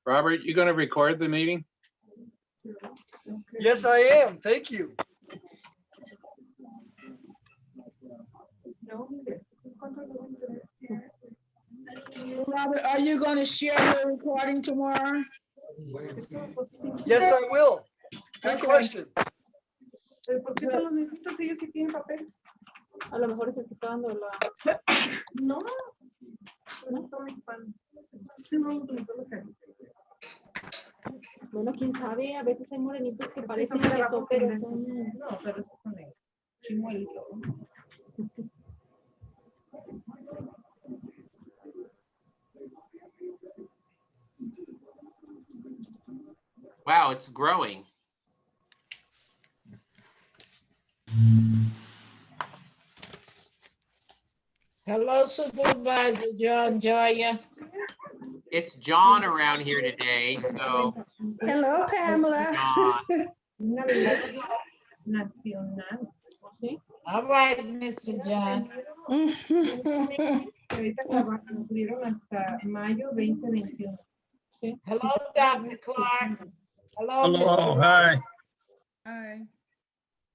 Robert, you going to record the meeting? Yes, I am. Thank you. Robert, are you going to share your recording tomorrow? Yes, I will. Good Okay. question. A lo mejor se está dando la... No. Bueno, quién sabe, a veces hay morenitos que parecen queso, pero son... No, pero son chimuelitos. Wow, it's growing. Hello, Supervisor John Joya. It's John around here today, so. Hello, Pamela. John. Nacional. ¿Sí? All right, Mr. John. Ahorita cumplieron hasta mayo 2021. ¿Sí? Hello, Dr. Clark. Hello, Hello, Mr. hi. Hi.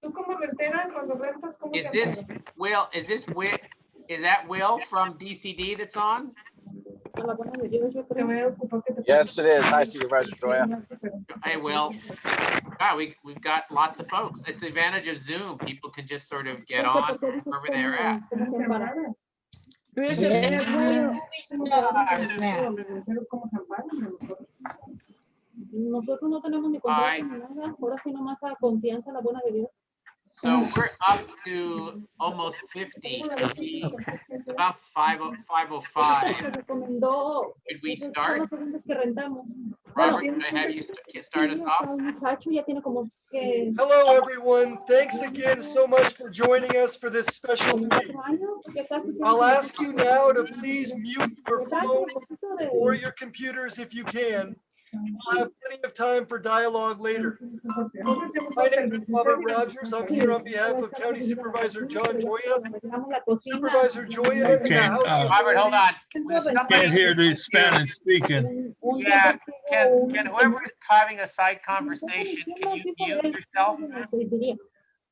¿Tú cómo renteras cuando rentas? ¿Cómo Is te this acuerdas? Will? Is that Will from DCD that's on? A la buena de Dios, yo creo. Yes, it is. Hi, Supervisor Joya. Hey, Will. Wow, we've got lots of folks. It's the advantage of Zoom. People can just sort of get on wherever they're at. Bishop, now. Nosotros no tenemos ni control ni nada. Ahora sí nomás a confianza, la buena de Dios. So we're up to almost 50. About 5:05. Could we start? Robert, can I have you start us off? Hello, everyone. Thanks again so much for joining us for this special meeting. I'll ask you now to please mute your phone or your computers if you can. We'll have plenty of time for dialogue later. My name is Robert Rogers. I'm here on behalf of County Supervisor John Joya. Supervisor Joya and the Housing Robert, hold Authority. on. Will somebody- Can't hear the Spanish speaking. Yeah, can whoever's having a side conversation, can you mute yourself?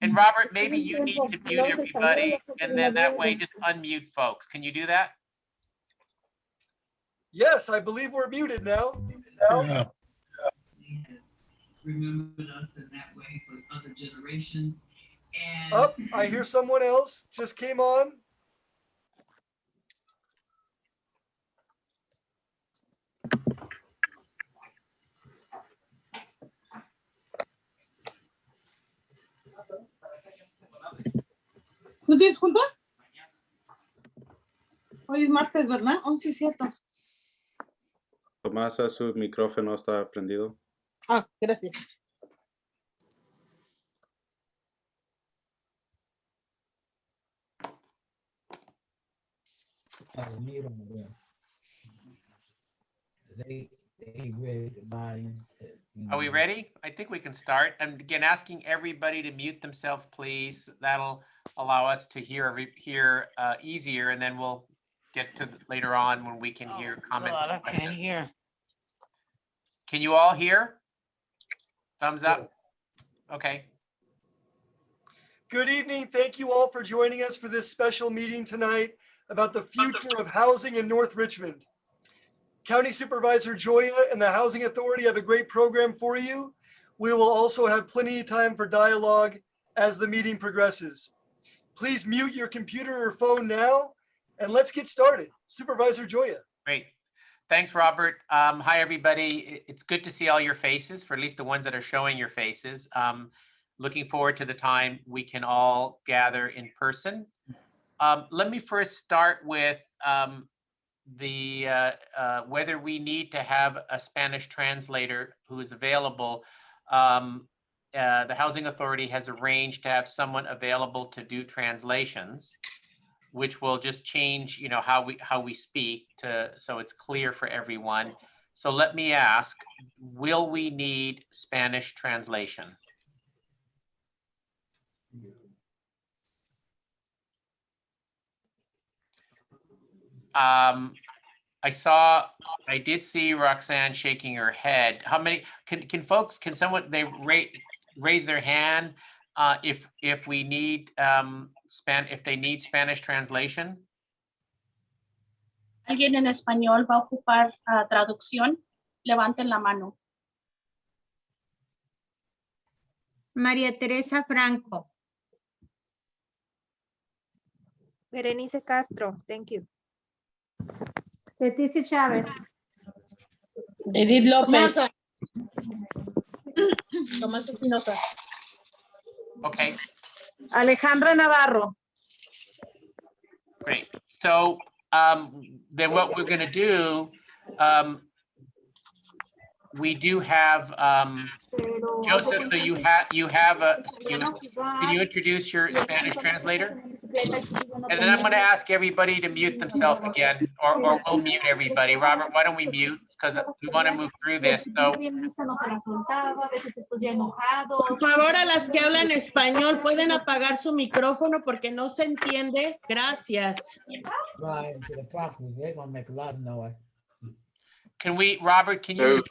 And Robert, maybe you need to mute everybody, and then that way just unmute folks. Can you do that? Yes, I believe we're muted now. Yeah. Remembered us in that way for other generations. And Up, I hear someone else just came on. ¿No tienes junta? Hoy es martes, ¿verdad? Oh, sí, es cierto. Tomasa, su micrófono está prendido. Ah, gracias. Are we ready? I think we can start. I'm again asking everybody to mute themselves, please. That'll allow us to hear easier, and then we'll get to later on when we can hear comments. God, I can't hear. Can you all hear? Thumbs up. Okay. Good evening. Thank you all for joining us for this special meeting tonight about the future of housing in North Richmond. County Supervisor Joya and the Housing Authority have a great program for you. We will also have plenty of time for dialogue as the meeting progresses. Please mute your computer or phone now, and let's get started. Supervisor Joya. Great. Thanks, Robert. Hi, everybody. It's good to see all your faces, for at least the ones that are showing your faces. Looking forward to the time we can all gather in person. Let me first start with whether we need to have a Spanish translator who is available. The Housing Authority has arranged to have someone available to do translations, which will just change, how we speak so it's clear for everyone. So let me ask, will we need Spanish translation? I did see Roxanne shaking her head. How many, can folks, can someone, they raise their hand if we need, if they need Spanish translation? ¿Alguien en español va a ocupar traducción? Levanten la mano. María Teresa Franco. Berenice Castro, thank you. Leticia Chávez. Edith López. Tomás Espinosa. Okay, Alejandra Navarro. great. So then what we're gonna do, we do have, Joseph, so you have a, can you introduce your Spanish translator? And then I'm going to ask everybody to mute themselves again, or we'll mute everybody. Robert, why don't we mute? Because we want to move through this. So, Por favor, a las que hablan español, pueden apagar su micrófono porque no se entiende. Gracias. can we, Robert, can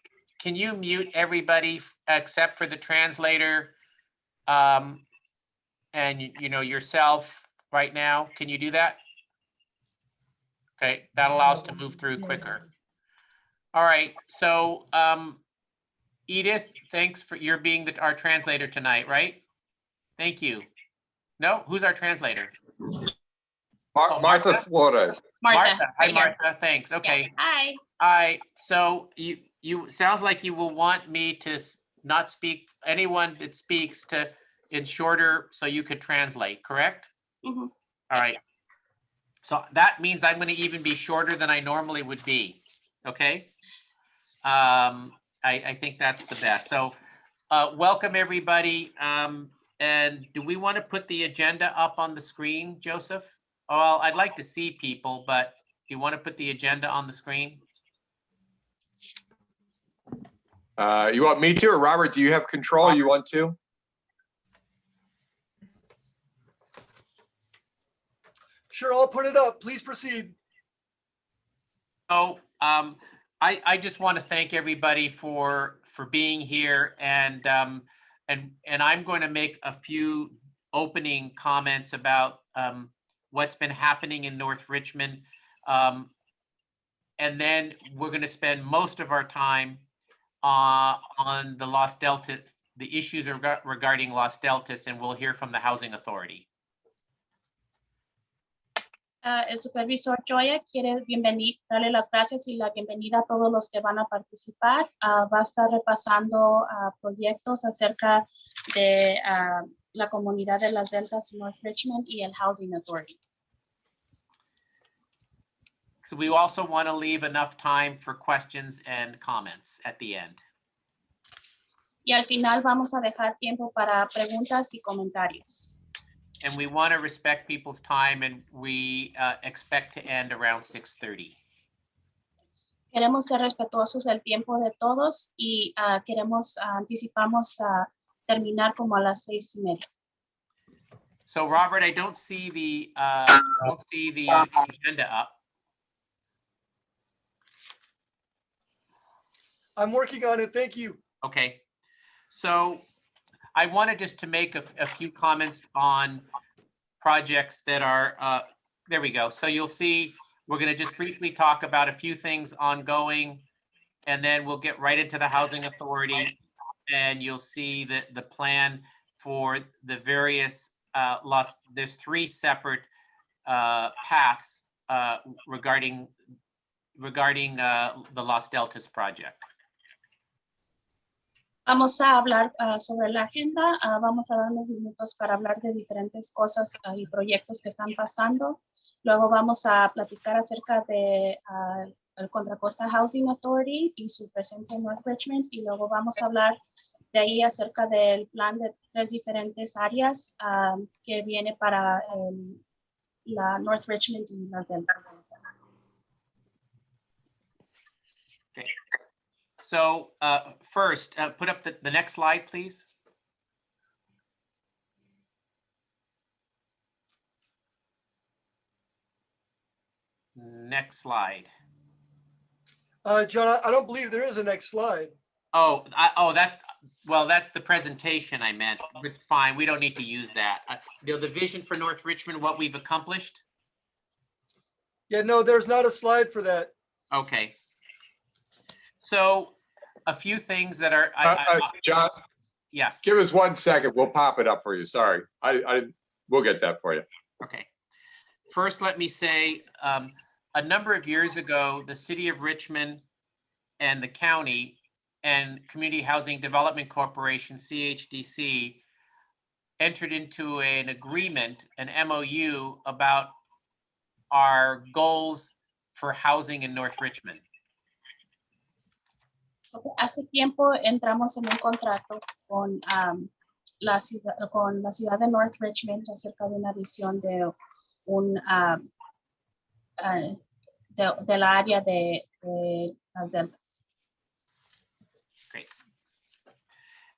you mute everybody except for the translator, and you know yourself right now? Can you do that? Okay, that allows us to move through quicker. All right, so Edith, thanks for your being our translator tonight, right? Thank you. No, who's our translator? Martha Flores. Martha. Hi, right here. Martha. Thanks. Okay. Yeah. Hi. Hi. So you sounds like you will want me to not speak, anyone that speaks to in shorter so you could translate, correct? Mm-hmm. All right. So that means I'm going to even be shorter than I normally would be. Okay. I think that's the best. So welcome everybody. And do we want to put the agenda up on the screen, Joseph? Well, I'd like to see people, but do you want to put the agenda on the screen? You want me to, or Robert, do you have control? You want to? Sure, I'll put it up. Please proceed. So I just want to thank everybody for being here, and I'm going to make a few opening comments about what's been happening in North Richmond, and then we're going to spend most of our time on the Los Delta, the issues regarding Los Deltas, and we'll hear from the Housing Authority. El supervisor Joya quiere darle las gracias y la bienvenida a todos los que van a participar. Va a estar repasando proyectos acerca de la comunidad de las Deltas, North Richmond y el Housing Authority. So we also want to leave enough time for questions and comments at the end. Y al final vamos a dejar tiempo para preguntas y comentarios. And we want to respect people's time, and we expect to end around 6:30. Queremos ser respetuosos del tiempo de todos y anticipamos terminar como a las 6:30. So Robert, I don't see the agenda up. I'm working on it. Thank you. Okay. So I wanted just to make a few comments on projects that are, there we go. So you'll see, we're going to just briefly talk about a few things ongoing, and then we'll get right into the Housing Authority, and you'll see the plan for the various there's 3 separate paths regarding the Los Deltas project. Vamos a hablar sobre la agenda, vamos a dar unos minutos para hablar de diferentes cosas y proyectos que están pasando. Luego vamos a platicar acerca de el Contra Costa Housing Authority y su presencia en North Richmond, y luego vamos a hablar de ahí acerca del plan de 3 diferentes áreas que viene para la North Richmond y las Deltas. Okay. So first, put up the next slide, please. Next slide. John, I don't believe there is a next slide. Oh, well, that's the presentation I meant. But fine, we don't need to use that. The vision for North Richmond, what we've accomplished? Yeah, no, there's not a slide for that. Okay. So a few things that are, John, yes. give us 1 second. We'll pop it up for you. Sorry. We'll get that for you. Okay. First, let me say, a number of years ago, the city of Richmond and the county and Community Housing Development Corporation, CHDC, entered into an agreement, an MOU, about our goals for housing in North Richmond. Hace tiempo entramos en un contrato con la ciudad de North Richmond acerca de una visión de la área de las deltas. Great.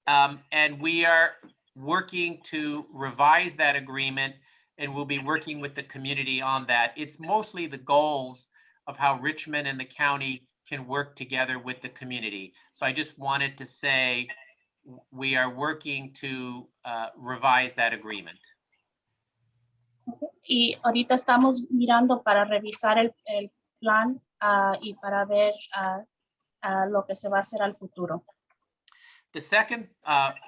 And we are working to revise that agreement, and we'll be working with the community on that. It's mostly the goals of how Richmond and the county can work together with the community. So I just wanted to say we are working to revise that agreement. Y ahorita estamos mirando para revisar el plan y para ver lo que se va a hacer al futuro. The second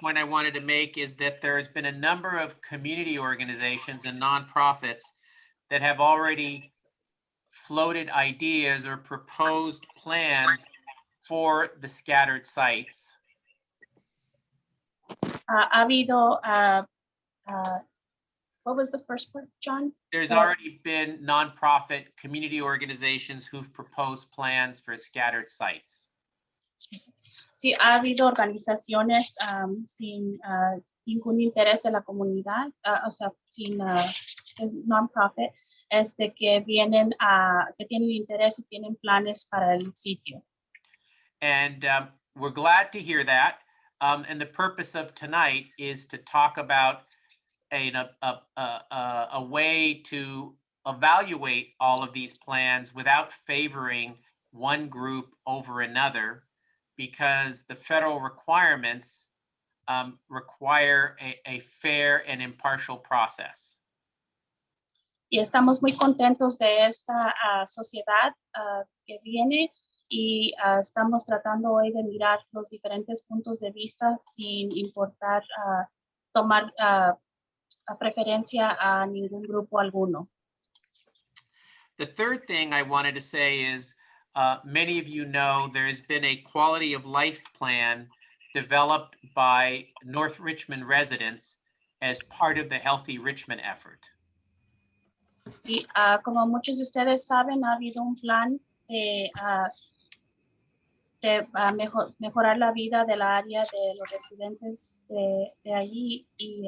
point I wanted to make is that there's been a number of community organizations and nonprofits that have already floated ideas or proposed plans for the scattered sites. Ha habido, what was the first part, John? There's already been nonprofit community organizations who've proposed plans for scattered sites. Sí, ha habido organizaciones sin ningún interés de la comunidad, o sea, sin es non-profit, que vienen que tienen interés y tienen planes para el sitio. And we're glad to hear that. And the purpose of tonight is to talk about a way to evaluate all of these plans without favoring one group over another, because the federal requirements require a fair and impartial process. Y estamos muy contentos de esta sociedad que viene y estamos tratando hoy de mirar los diferentes puntos de vista sin importar tomar a preferencia a ningún grupo alguno. The third thing I wanted to say is many of you know there's been a quality of life plan developed by North Richmond residents as part of the Healthy Richmond effort. Y como muchos de ustedes saben, ha habido un plan de mejorar la vida de la área de los residentes de allí y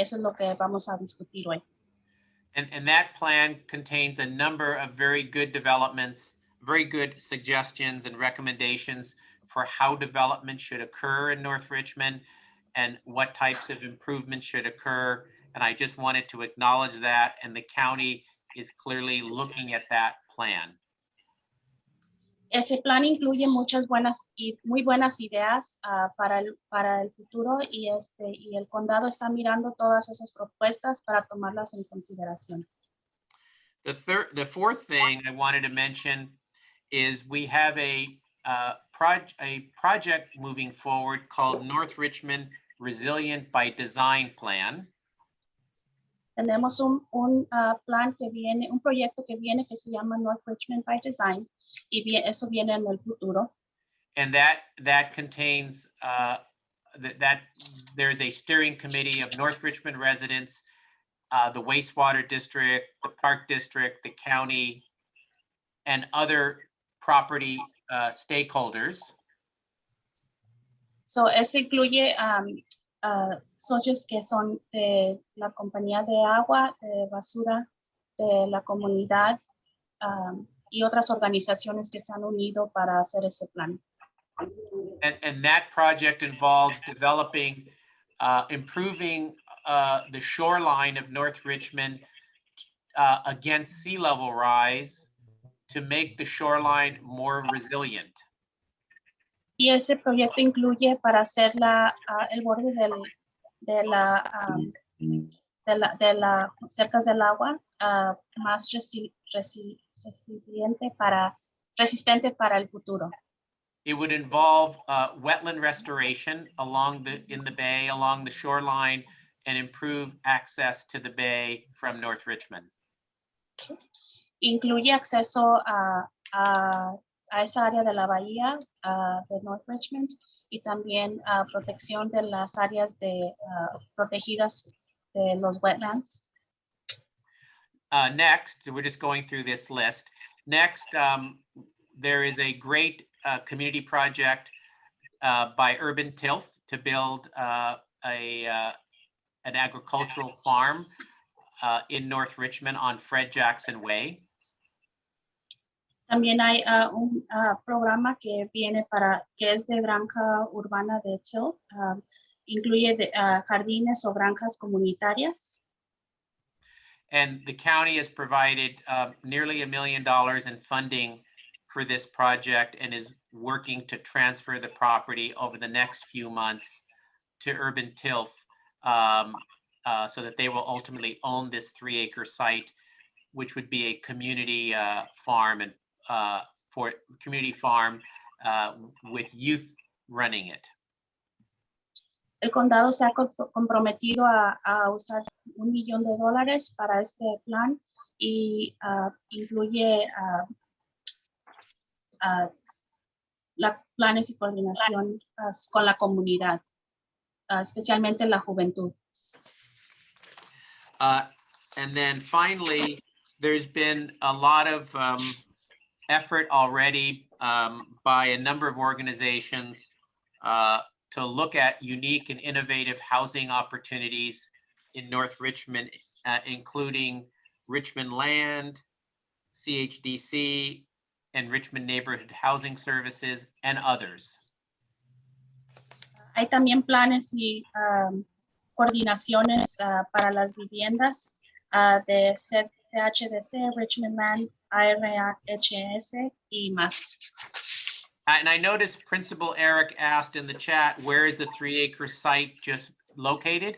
eso es lo que vamos a discutir hoy. And that plan contains a number of very good developments, very good suggestions and recommendations for how development should occur in North Richmond and what types of improvements should occur. And I just wanted to acknowledge that, and the county is clearly looking at that plan. Ese plan incluye muchas muy buenas ideas para el futuro y el condado está mirando todas esas propuestas para tomarlas en consideración. The fourth thing I wanted to mention is we have a project moving forward called North Richmond Resilient by Design Plan. Tenemos un plan que viene, un proyecto que viene que se llama North Richmond by Design y eso viene en el futuro. And that contains that there's a steering committee of North Richmond residents, the wastewater district, the park district, the county, and other property stakeholders. So eso incluye socios que son de la compañía de agua, de basura, de la comunidad y otras organizaciones que se han unido para hacer ese plan. And that project involves developing, improving the shoreline of North Richmond against sea level rise to make the shoreline more resilient. Y ese proyecto incluye para hacer el borde de la cerca del agua más resistente para el futuro. It would involve wetland restoration in the bay, along the shoreline, and improve access to the bay from North Richmond. Incluye acceso a esa área de la bahía de North Richmond y también protección de las áreas protegidas de los wetlands. Next, we're just going through this list. Next, there is a great community project by Urban Tilth to build an agricultural farm in North Richmond on Fred Jackson Way. También hay un programa que es de granja urbana de Tilth. Incluye jardines o granjas comunitarias. And the county has provided nearly $1 million in funding for this project and is working to transfer the property over the next few months to Urban Tilth so that they will ultimately own this 3-acre site, which would be a community farm and with youth running it. El condado se ha comprometido a usar $1 millón para este plan y incluye planes y coordinación con la comunidad, especialmente la juventud. And then finally, there's been a lot of effort already by a number of organizations to look at unique and innovative housing opportunities in North Richmond, including Richmond Land, CHDC, and Richmond Neighborhood Housing Services, and others. Hay también planes y coordinaciones para las viviendas de CHDC, Richmond Land, IRHS y más. And I noticed Principal Eric asked in the chat, where is the 3-acre site just located?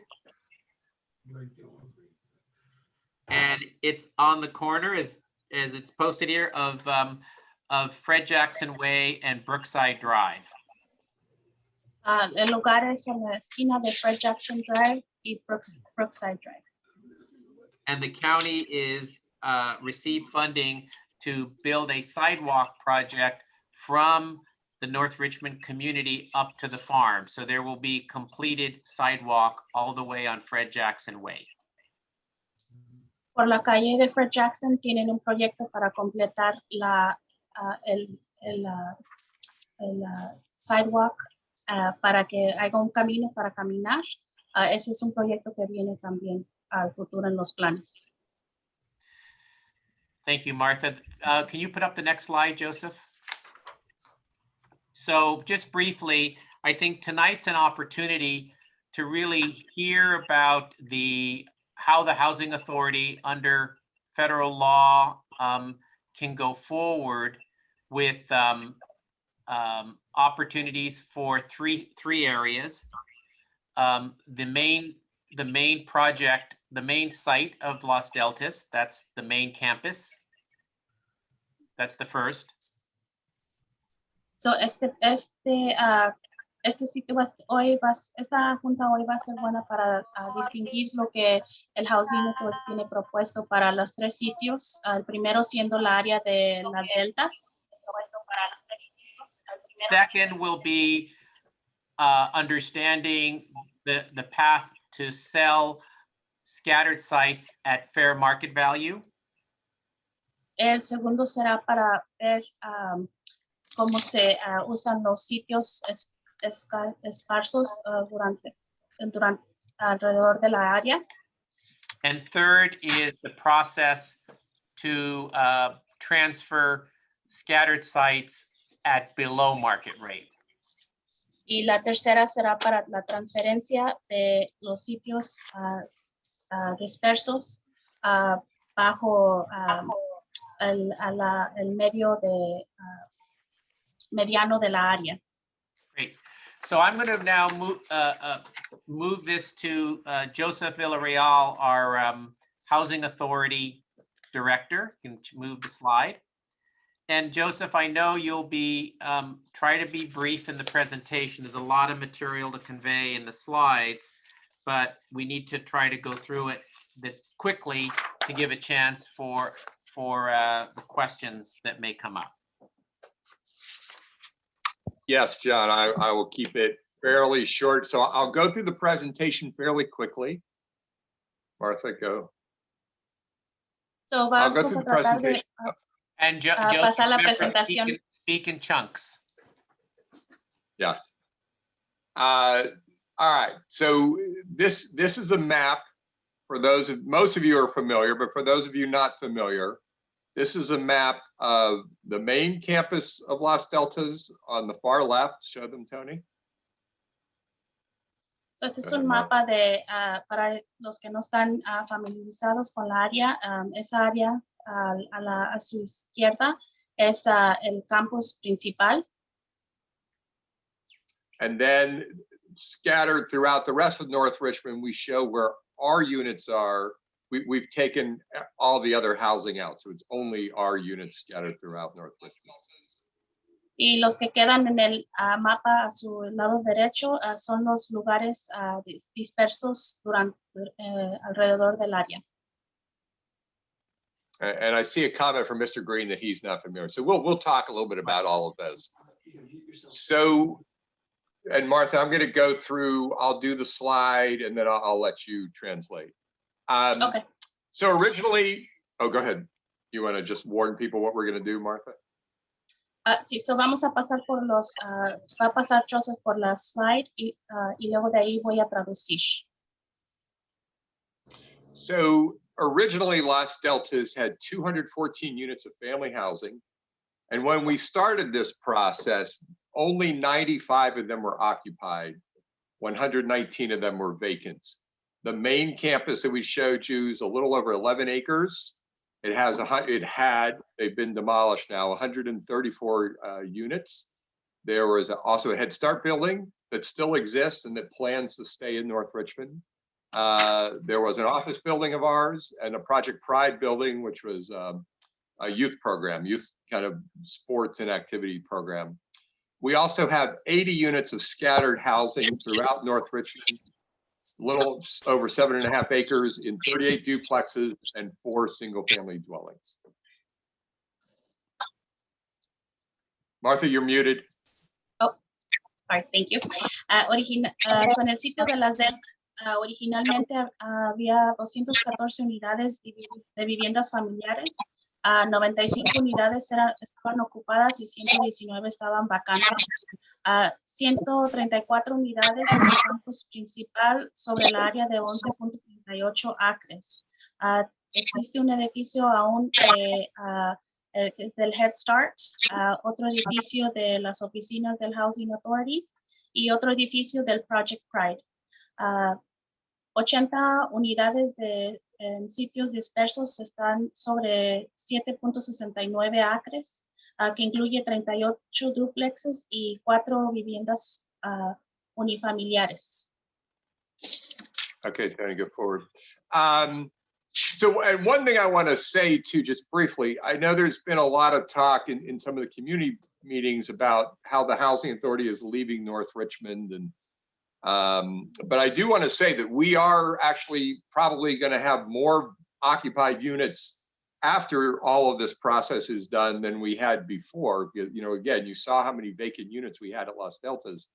And it's on the corner, as it's posted here, of Fred Jackson Way and Brookside Drive. El lugar es en la esquina de Fred Jackson Drive y Brookside Drive. And the county is received funding to build a sidewalk project from the North Richmond community up to the farm. So there will be completed sidewalk all the way on Fred Jackson Way. Por la calle de Fred Jackson tienen un proyecto para completar el sidewalk para que haya un camino para caminar. Ese es un proyecto que viene también al futuro en los planes. Thank you, Martha. Can you put up the next slide, Joseph? So just briefly, I think tonight's an opportunity to really hear about how the Housing Authority under federal law can go forward with opportunities for three areas. The main project, the main site of Los Deltas, that's the main campus. That's the first. So esta junta hoy va a ser buena para distinguir lo que el Housing Authority tiene propuesto para los 3 sitios. El primero siendo la área de las deltas. Second will be understanding the path to sell scattered sites at fair market value. El segundo será para ver cómo se usan los sitios esparsos alrededor de la área. And third is the process to transfer scattered sites at below market rate. Y la tercera será para la transferencia de los sitios dispersos bajo el medio de mediano de la área. Great. So I'm going to now move this to Joseph Villarreal, our Housing Authority Director. You can move the slide. And Joseph, I know you'll be try to be brief in the presentation. There's a lot of material to convey in the slides, but we need to try to go through it quickly to give a chance for the questions that may come up. Yes, John, I will keep it fairly short. So I'll go through the presentation fairly quickly. Martha, go. So I'll go vamos through a the tratar de presentation. And Joseph, pasar la remember, presentación. speak in chunks. Yes. All right. So this is a map for those of most of you are familiar, but for those of you not familiar, this is a map of the main campus of Los Deltas on the far left. Show them, Tony. So este es un mapa de, para los que no están familiarizados con la área, esa área a su izquierda es el campus principal. And then scattered throughout the rest of North Richmond, we show where our units are. We've taken all the other housing out, so it's only our units scattered throughout North Richmond. Y los que quedan en el mapa a su lado derecho son los lugares dispersos durante, alrededor del área. And I see a comment from Mr. Green that he's not familiar. So we'll talk a little bit about all of those. So, and Martha, I'm going to go through, I'll do the slide and then I'll let you translate. Okay. So originally, oh, go ahead. You want to just warn people what we're going to do, Martha? Sí, so vamos a pasar por los, va a pasar Joseph por la slide y luego de ahí voy a traducir. So originally Los Deltas had 214 units of family housing. And when we started this process, only 95 of them were occupied. 119 of them were vacant. The main campus that we showed you is a little over 11 acres. It has they've been demolished now, 134 units. There was also a Head Start building that still exists and that plans to stay in North Richmond. There was an office building of ours and a Project Pride building, which was a youth program, youth kind of sports and activity program. We also have 80 units of scattered housing throughout North Richmond, little over 7.5 acres in 38 duplexes and 4 single-family dwellings. Martha, you're muted. Oh, sorry, thank you. So en el sitio de Las Deltas, originalmente había 214 unidades de viviendas familiares. 95 unidades estaban ocupadas y 119 estaban vacantes. 134 unidades en el campus principal sobre el área de 11.38 acres. Existe un edificio aún del Head Start, otro edificio de las oficinas del Housing Authority y otro edificio del Project Pride. 80 unidades en sitios dispersos están sobre 7.69 acres, que incluye 38 duplexes y 4 viviendas unifamiliares. Okay, Tony, go forward. So, and one thing I want to say too, just briefly, I know there's been a lot of talk in some of the community meetings about how the Housing Authority is leaving North Richmond, and but I do want to say that we are actually probably going to have more occupied units after all of this process is done than we had before. You know, again, you saw how many vacant units we had at Los Deltas.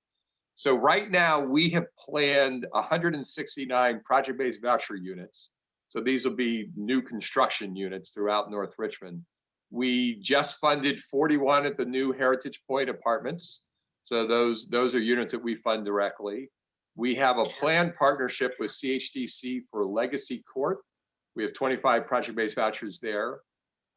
So right now we have planned 169 project-based voucher units. So these will be new construction units throughout North Richmond. We just funded 41 at the new Heritage Point apartments. So those are units that we fund directly. We have a planned partnership with CHDC for Legacy Court. We have 25 project-based vouchers there.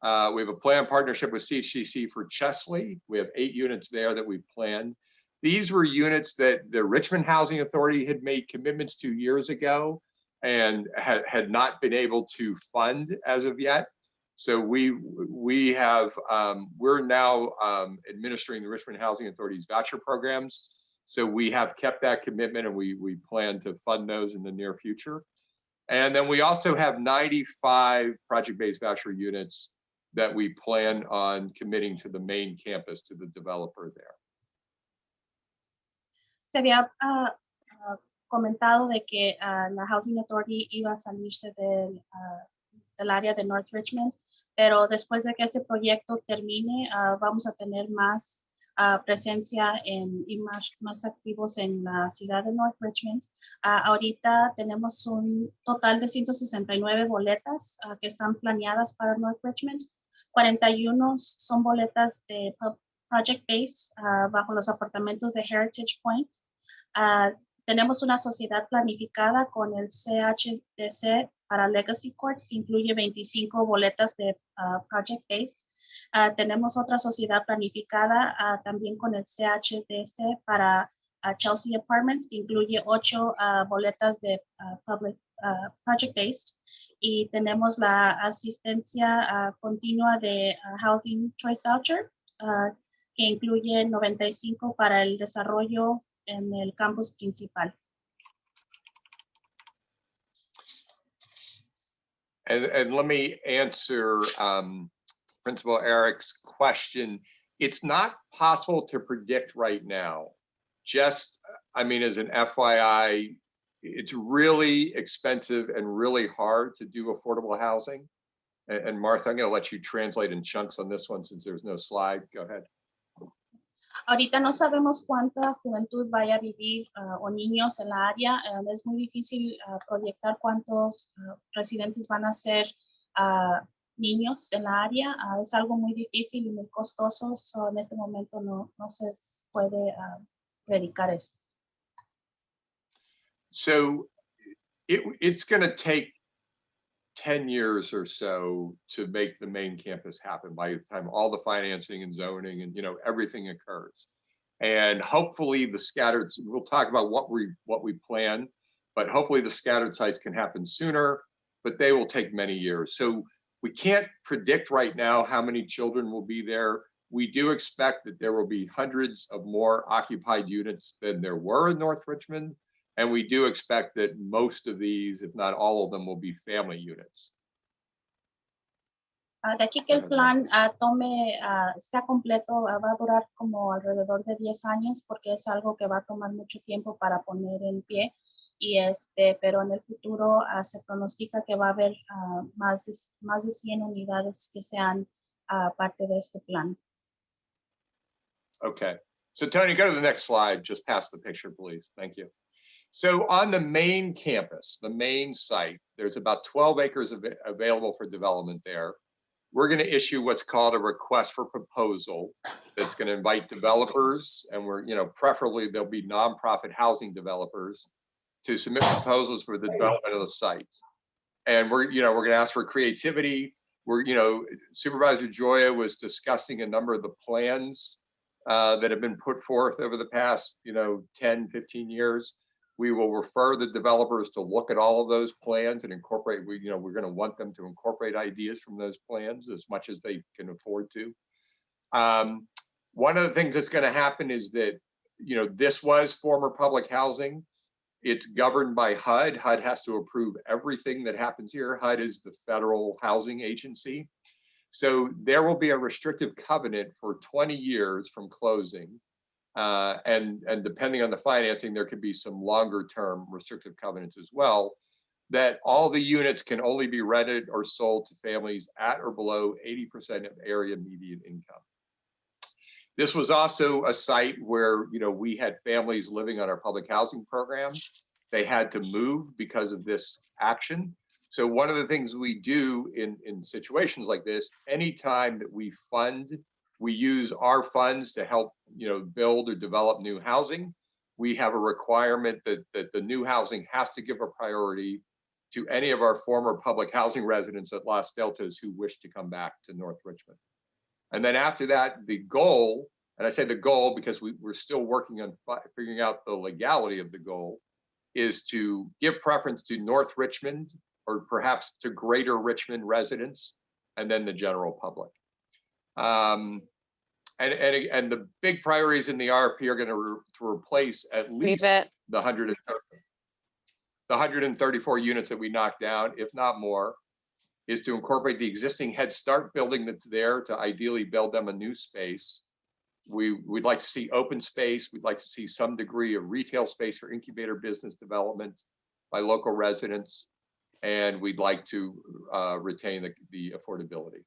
We have a planned partnership with CHDC for Chesley. We have 8 units there that we planned. These were units that the Richmond Housing Authority had made commitments to years ago and had not been able to fund as of yet. So we have, we're now administering the Richmond Housing Authority's voucher programs. So we have kept that commitment, and we plan to fund those in the near future. And then we also have 95 project-based voucher units that we plan on committing to the main campus, to the developer there. Se había comentado de que la Housing Authority iba a salirse del área de North Richmond, pero después de que este proyecto termine, vamos a tener más presencia y más activos en la ciudad de North Richmond. Ahorita tenemos un total de 169 boletas que están planeadas para North Richmond. 41 son boletas de Project Base bajo los apartamentos de Heritage Point. Tenemos una sociedad planificada con el CHDC para Legacy Courts, que incluye 25 boletas de Project Base. Tenemos otra sociedad planificada también con el CHDC para Chelsea Apartments, que incluye 8 boletas de Project Based. Y tenemos la asistencia continua de Housing Choice Voucher, que incluye 95 para el desarrollo en el campus principal. And let me answer Principal Eric's question. It's not possible to predict right now. Just, I mean, as an FYI, it's really expensive and really hard to do affordable housing. And Martha, I'm going to let you translate in chunks on this one since there's no slide. Go ahead. Ahorita no sabemos cuánta juventud vaya a vivir o niños en la área. Es muy difícil proyectar cuántos residentes van a ser niños en la área. Es algo muy difícil y muy costoso. So, en este momento no se puede predicar eso. So it's going to take 10 years or so to make the main campus happen by the time all the financing and zoning and, you know, everything occurs. And hopefully the scattered, we'll talk about what we plan, but hopefully the scattered sites can happen sooner, but they will take many years. So we can't predict right now how many children will be there. We do expect that there will be hundreds of more occupied units than there were in North Richmond. And we do expect that most of these, if not all of them, will be family units. De aquí que el plan sea completo, va a durar como alrededor de 10 años porque es algo que va a tomar mucho tiempo para poner en pie. Y pero en el futuro se pronostica que va a haber más de 100 unidades que sean parte de este plan. Okay, so Tony, go to the next slide. Just pass the picture, please. Thank you. So on the main campus, the main site, there's about 12 acres available for development there. We're going to issue what's called a request for proposal that's going to invite developers, and we're, you know, preferably there'll be nonprofit housing developers to submit proposals for the development of the site. And we're going to ask for creativity. Supervisor Joya was discussing a number of the plans that have been put forth over the past, 10, 15 years. We will refer the developers to look at all of those plans and incorporate, we're going to want them to incorporate ideas from those plans as much as they can afford to. One of the things that's going to happen is that, this was former public housing. It's governed by HUD. HUD has to approve everything that happens here. HUD is the federal housing agency. So there will be a restrictive covenant for 20 years from closing. And depending on the financing, there could be some longer term restrictive covenants as well, that all the units can only be rented or sold to families at or below 80% of area median income. This was also a site where, we had families living on our public housing program. They had to move because of this action. So one of the things we do in situations like this, anytime that we use our funds to help, build or develop new housing. We have a requirement that the new housing has to give a priority to any of our former public housing residents at Los Deltas who wish to come back to North Richmond. And then after that, the goal, and I say the goal because we're still working on figuring out the legality of the goal, is to give preference to North Richmond or perhaps to Greater Richmond residents and then the general public. And the big priorities in the RFP are going to replace at least the 134 units that we knocked down, if not more, is to incorporate the existing Head Start building that's there to ideally build them a new space. We'd like to see open space. We'd like to see some degree of retail space for incubator business development by local residents. And we'd like to retain the affordability.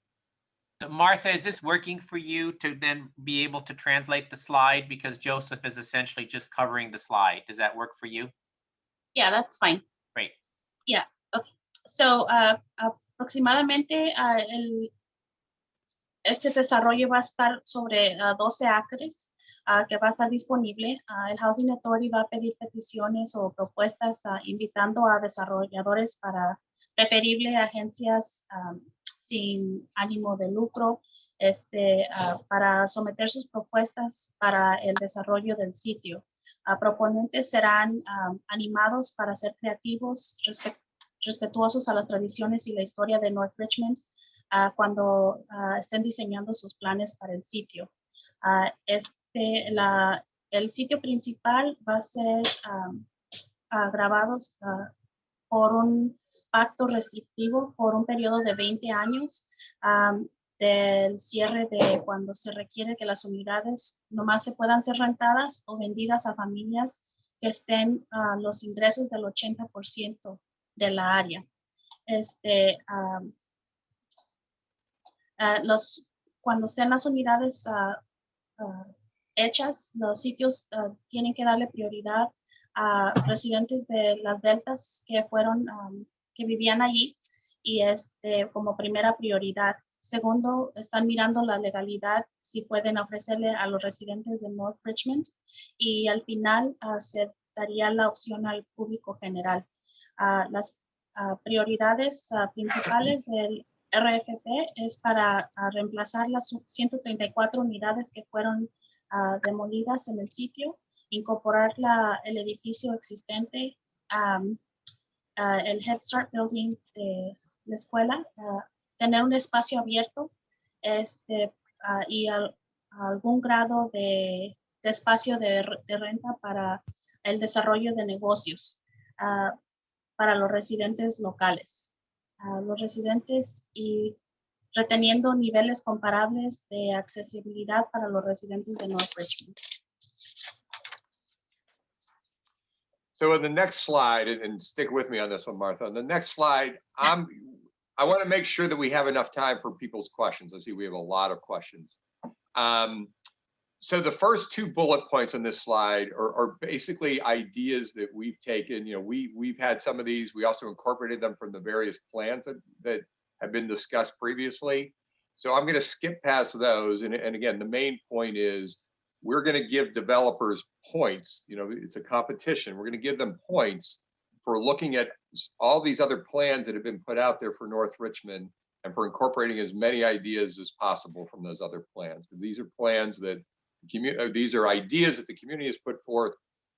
So Martha, is this working for you to then be able to translate the slide? Because Joseph is essentially just covering the slide. Does that work for you? Yeah, that's fine. Great. Yeah, okay. So aproximadamente este desarrollo va a estar sobre 12 acres que va a estar disponible. El Housing Authority va a pedir peticiones o propuestas invitando a desarrolladores para preferible agencias sin ánimo de lucro para someter sus propuestas para el desarrollo del sitio. Proponentes serán animados para ser creativos, respetuosos a las tradiciones y la historia de North Richmond cuando estén diseñando sus planes para el sitio. El sitio principal va a ser grabado por un pacto restrictivo por un periodo de 20 años del cierre de cuando se requiere que las unidades nomás se puedan ser rentadas o vendidas a familias que estén los ingresos del 80% de la área. Cuando estén las unidades hechas, los sitios tienen que darle prioridad a residentes de las deltas que vivían allí y como primera prioridad. Segundo, están mirando la legalidad, si pueden ofrecerle a los residentes de North Richmond y al final se daría la opción al público general. Las prioridades principales del RFP es para reemplazar las 134 unidades que fueron demolidas en el sitio, incorporar el edificio existente, el Head Start Building de la escuela, tener un espacio abierto y algún grado de espacio de renta para el desarrollo de negocios para los residentes locales. Los residentes y reteniendo niveles comparables de accesibilidad para los residentes de North Richmond. So in the next slide, and stick with me on this one, Martha, on the next slide, I want to make sure that we have enough time for people's questions. I see we have a lot of questions. So the first two bullet points on this slide are basically ideas that we've taken. You know, we've had some of these. We also incorporated them from the various plans that have been discussed previously. So I'm going to skip past those. And again, the main point is we're going to give developers points. You know, it's a competition. We're going to give them points for looking at all these other plans that have been put out there for North Richmond and for incorporating as many ideas as possible from those other plans. Because these are plans that these are ideas that the community has put forth,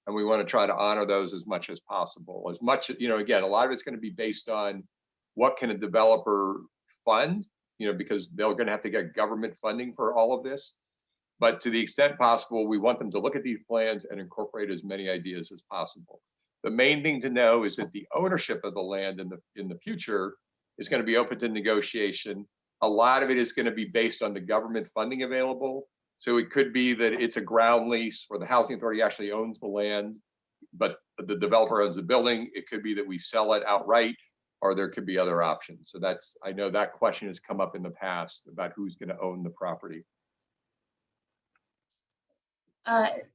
and we want to try to honor those as much as possible. As much, you know, again, a lot of it's going to be based on what can a developer fund, you know, because they're going to have to get government funding for all of this. But to the extent possible, we want them to look at these plans and incorporate as many ideas as possible. The main thing to know is that the ownership of the land in the future is going to be open to negotiation. A lot of it is going to be based on the government funding available. So it could be that it's a ground lease where the housing authority actually owns the land, but the developer owns the building. It could be that we sell it outright, or there could be other options. So that's, I know that question has come up in the past about who's going to own the property.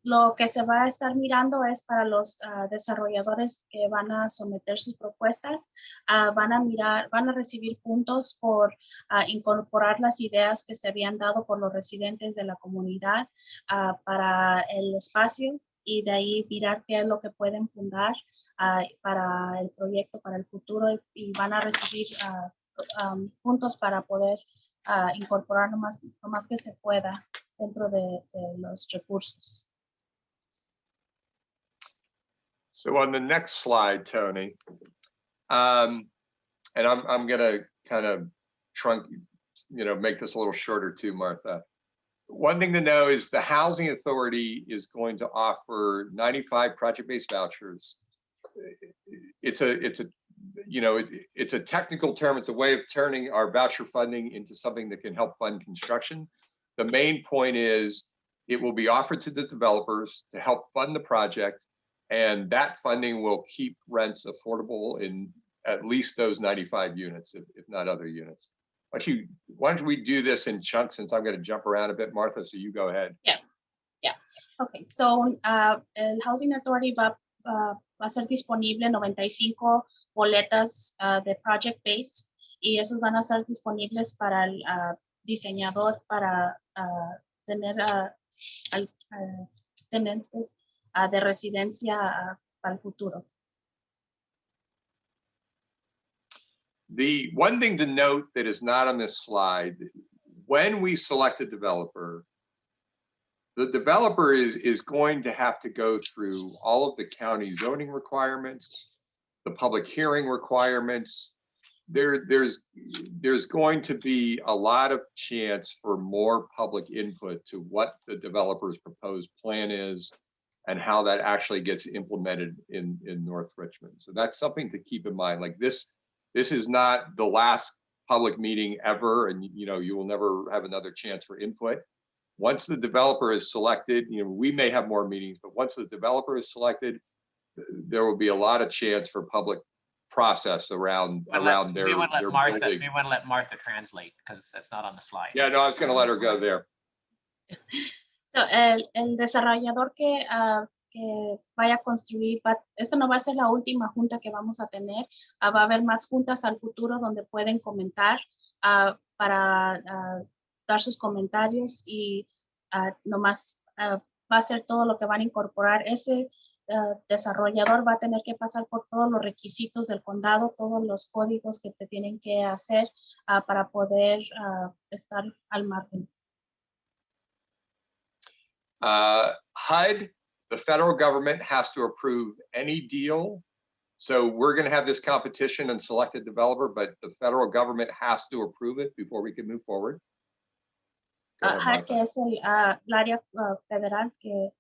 Lo que se va a estar mirando es para los desarrolladores que van a someter sus propuestas, van a recibir puntos por incorporar las ideas que se habían dado por los residentes de la comunidad para el espacio y de ahí mirar qué es lo que pueden fundar para el proyecto, para el futuro y van a recibir puntos para poder incorporar lo más que se pueda dentro de los recursos. So on the next slide, Tony, and I'm going to kind of make this a little shorter too, Martha. One thing to know is the Housing Authority is going to offer 95 project-based vouchers. It's a technical term. It's a way of turning our voucher funding into something that can help fund construction. The main point is it will be offered to the developers to help fund the project, and that funding will keep rents affordable in at least those 95 units, if not other units. Why don't we do this in chunks, since I'm going to jump around a bit, Martha, so you go ahead. Yeah. Okay, so el Housing Authority va a ser disponible 95 boletas de project base, y esos van a ser disponibles para el diseñador para tener tenentes de residencia para el futuro. The one thing to note that is not on this slide, when we select a developer, the developer is going to have to go through all of the county zoning requirements, the public hearing requirements. There's going to be a lot of chance for more public input to what the developer's proposed plan is and how that actually gets implemented in North Richmond. So that's something to keep in mind. Like this is not the last public meeting ever, and you will never have another chance for input. Once the developer is selected, we may have more meetings, but once the developer is selected, there will be a lot of chance for public process around their We want building. to let Martha translate, because that's not on the slide. Yeah, no, I was going to let her go there. So, el desarrollador que vaya a construir, esta no va a ser la última junta que vamos a tener, va a haber más juntas al futuro donde pueden comentar para dar sus comentarios, y nomás va a ser todo lo que van a incorporar. Ese desarrollador va a tener que pasar por todos los requisitos del condado, todos los códigos que te tienen que hacer para poder estar al margen. HUD, the federal government, has to approve any deal. So we're going to have this competition and select a developer, but the federal government has to approve it before we can move forward. HUD, que es el área federal que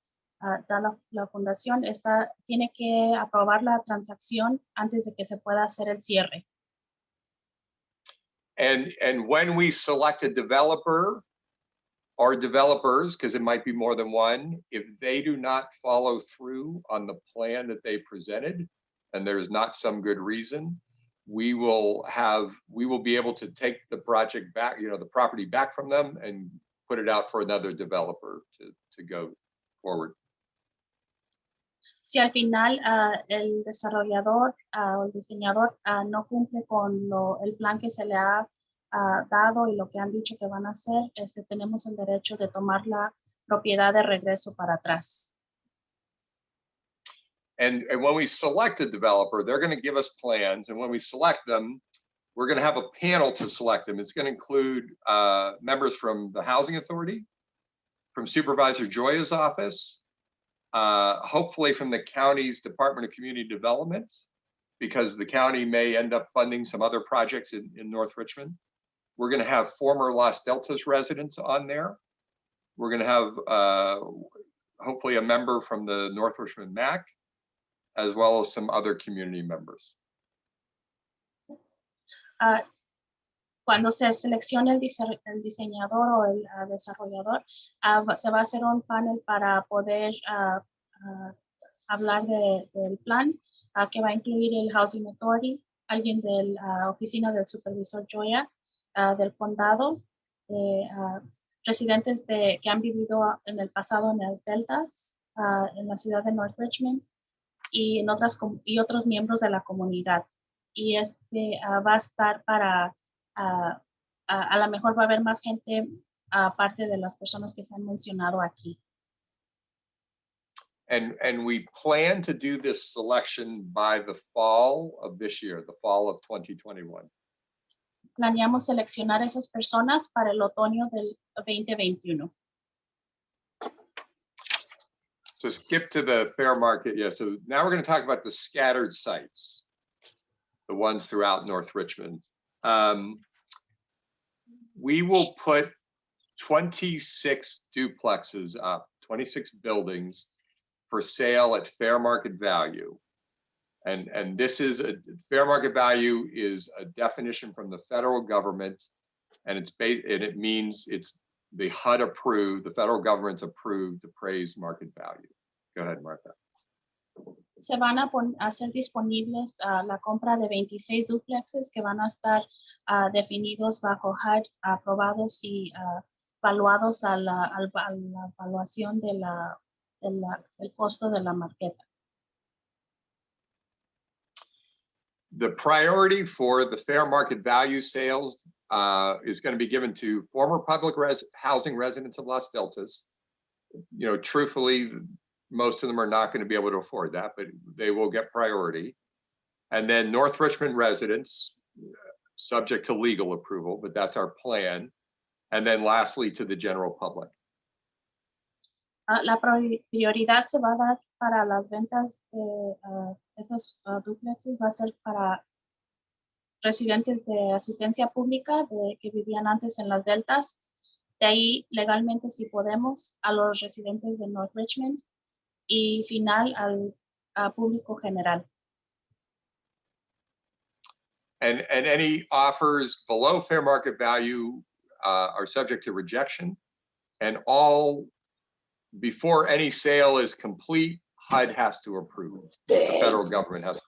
da la fundación, tiene que aprobar la transacción antes de que se pueda hacer el cierre. And when we select a developer or developers, because it might be more than one, if they do not follow through on the plan that they presented, and there's not some good reason, we will be able to take the project back, the property back from them and put it out for another developer to go forward. Si al final el desarrollador o el diseñador no cumple con el plan que se le ha dado y lo que han dicho que van a hacer, tenemos el derecho de tomar la propiedad de regreso para atrás. And when we select a developer, they're going to give us plans, and when we select them, we're going to have a panel to select them. It's going to include members from the Housing Authority, from Supervisor Joya's office, hopefully from the county's Department of Community Development, because the county may end up funding some other projects in North Richmond. We're going to have former Los Deltas residents on there. We're going to have hopefully a member from the North Richmond MAC, as well as some other community members. Cuando se seleccione el diseñador o el desarrollador, se va a hacer un panel para poder hablar del plan, que va a incluir el Housing Authority, alguien de la oficina del supervisor Joya, del condado, residentes que han vivido en el pasado en las deltas, en la ciudad de North Richmond, y otros miembros de la comunidad. Y va a estar para a lo mejor va a haber más gente aparte de las personas que se han mencionado aquí. And we plan to do this selection by the fall of this year, the fall of 2021. Planeamos seleccionar esas personas para el otoño del 2021. So skip to the fair market. Yeah, so now we're going to talk about the scattered sites, the ones throughout North Richmond. we will put 26 duplexes up, 26 buildings for sale at fair market value. And this is a fair market value is a definition from the federal government, and it means it's the HUD approved, the federal government's approved appraised market value. Go ahead, Martha. Se van a hacer disponibles la compra de 26 duplexes que van a estar definidos bajo HUD, aprobados y evaluados a la evaluación del costo de la marqueta. The priority for the fair market value sales is going to be given to former public housing residents of Los Deltas. You know, truthfully, most of them are not going to be able to afford that, but they will get priority. And then North Richmond residents, subject to legal approval, but that's our plan. And then lastly, to the general public. La prioridad se va a dar para las ventas de estos duplexes, va a ser para residentes de asistencia pública que vivían antes en las deltas. De ahí, legalmente, si podemos, a los residentes de North Richmond y final al público general. And any offers below fair market value are subject to rejection, and all before any sale is complete, HUD has to approve. The federal government has to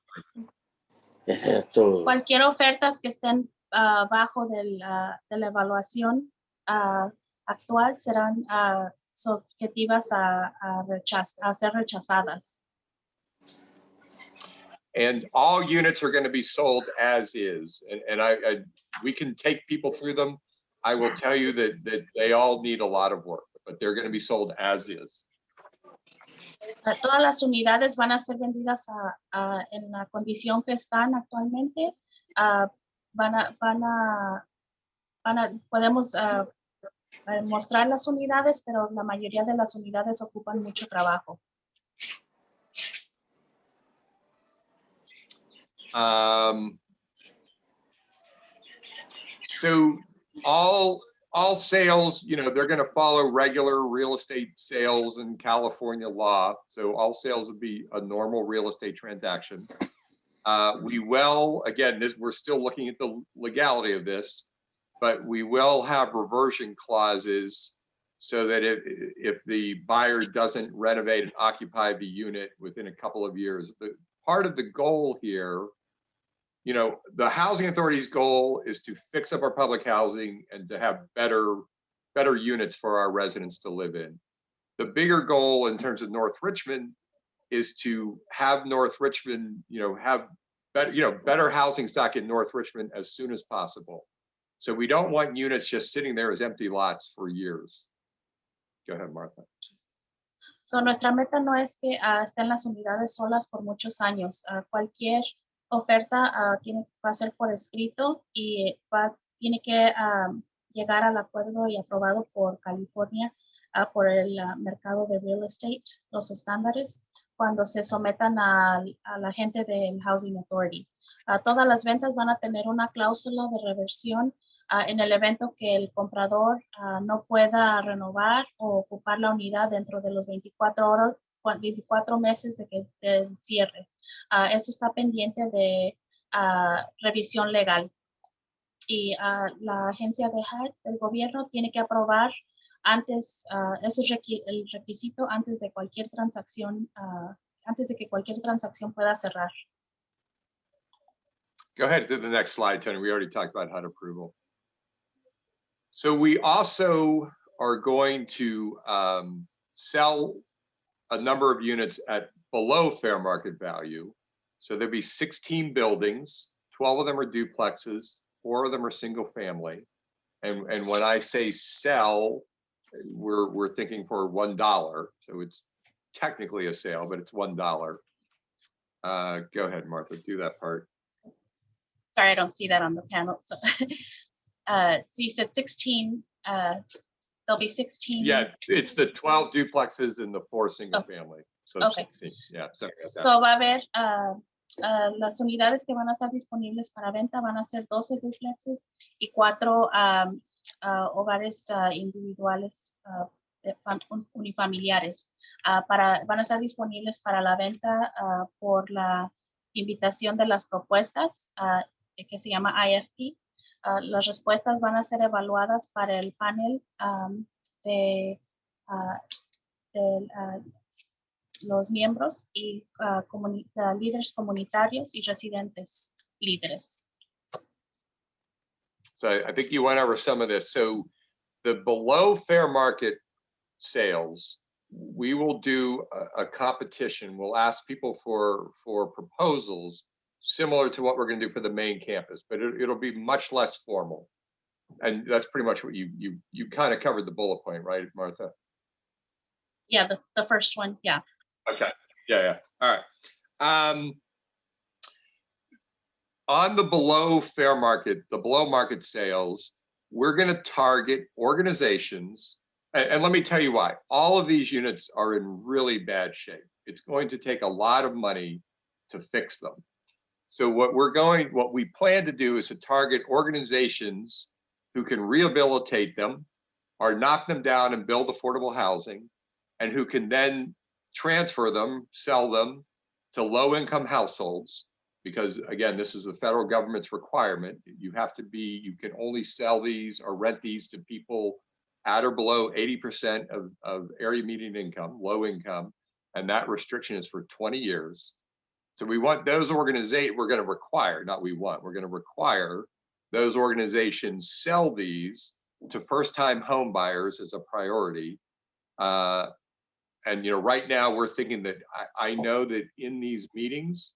approve. Cualquier ofertas que estén bajo de la evaluación actual serán subjetivas a ser rechazadas. And all units are going to be sold as is. And we can take people through them. I will tell you that they all need a lot of work, but they're going to be sold as is. Todas las unidades van a ser vendidas en la condición que están actualmente. Podemos mostrar las unidades, pero la mayoría de las unidades ocupan mucho trabajo. So all sales, you know, they're going to follow regular real estate sales in California law. So all sales will be a normal real estate transaction. We will, again, we're still looking at the legality of this, but we will have reversion clauses so that if the buyer doesn't renovate and occupy the unit within a couple of years, part of the goal here, you know, the housing authority's goal is to fix up our public housing and to have better units for our residents to live in. The bigger goal in terms of North Richmond is to have North Richmond, you know, have better housing stock in North Richmond as soon as possible. So we don't want units just sitting there as empty lots for years. Go ahead, Martha. So nuestra meta no es que estén las unidades solas por muchos años. Cualquier oferta va a ser por escrito y tiene que llegar al acuerdo y aprobado por California por el mercado de real estate, los estándares, cuando se sometan a la gente del Housing Authority. Todas las ventas van a tener una cláusula de reversión en el evento que el comprador no pueda renovar o ocupar la unidad dentro de los 24 meses del cierre. Esto está pendiente de revisión legal. Y la agencia de HUD del gobierno tiene que aprobar antes, ese es el requisito antes de cualquier transacción, antes de que cualquier transacción pueda cerrar. Go ahead to the next slide, Tony. We already talked about HUD approval. So we also are going to sell a number of units at below fair market value. So there'll be 16 buildings, 12 of them are duplexes, 4 of them are single family. And when I say sell, we're thinking for $1. So it's technically a sale, but it's $1. Go ahead, Martha, do that part. Sorry, I don't see that on the panel. So, so you said 16, there'll be 16. Yeah, it's the 12 duplexes and the 4 single family. So okay. 16, yeah. Sorry about that. So va a haber las unidades que van a estar disponibles para venta van a ser 12 duplexes y 4 hogares individuales unifamiliares. Van a estar disponibles para la venta por la invitación de las propuestas que se llama IFP. Las respuestas van a ser evaluadas para el panel de los miembros y líderes comunitarios y residentes líderes. So I think you went over some of this. So the below fair market sales, we will do a competition. We'll ask people for proposals similar to what we're going to do for the main campus, but it'll be much less formal. And that's pretty much what you kind of covered the bullet point, right, Martha? Yeah, the first one, yeah. Okay. Yeah. All right. On the below fair market, the below market sales, we're going to target organizations. And let me tell you why. All of these units are in really bad shape. It's going to take a lot of money to fix them. So what we plan to do is to target organizations who can rehabilitate them or knock them down and build affordable housing, and who can then transfer them, sell them to low-income households. Because again, this is the federal government's requirement. You can only sell these or rent these to people at or below 80% of area median income, low income, and that restriction is for 20 years. So we want those organizations, we're going to require those organizations sell these to first-time home buyers as a priority. And right now we're thinking that I know that in these meetings,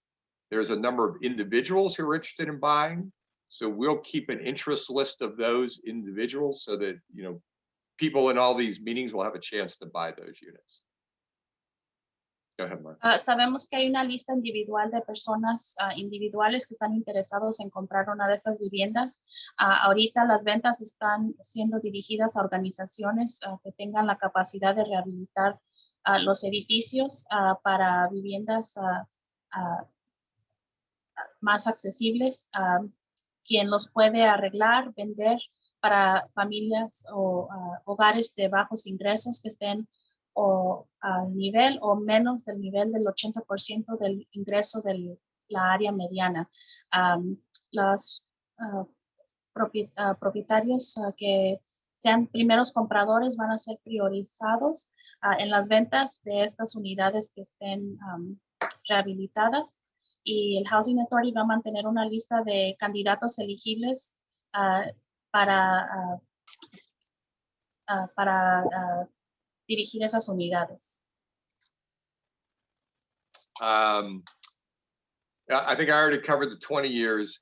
there's a number of individuals who are interested in buying. So we'll keep an interest list of those individuals so that, people in all these meetings will have a chance to buy those units. Go ahead, Mark. Sabemos que hay una lista individual de personas individuales que están interesados en comprar una de estas viviendas. Ahorita las ventas están siendo dirigidas a organizaciones que tengan la capacidad de rehabilitar los edificios para viviendas más accesibles, quien los puede arreglar, vender para familias o hogares de bajos ingresos que estén al nivel o menos del nivel del 80% del ingreso de la área mediana. Los propietarios que sean primeros compradores van a ser priorizados en las ventas de estas unidades que estén rehabilitadas, y el Housing Authority va a mantener una lista de candidatos elegibles para dirigir esas unidades. I think I already covered the 20 years.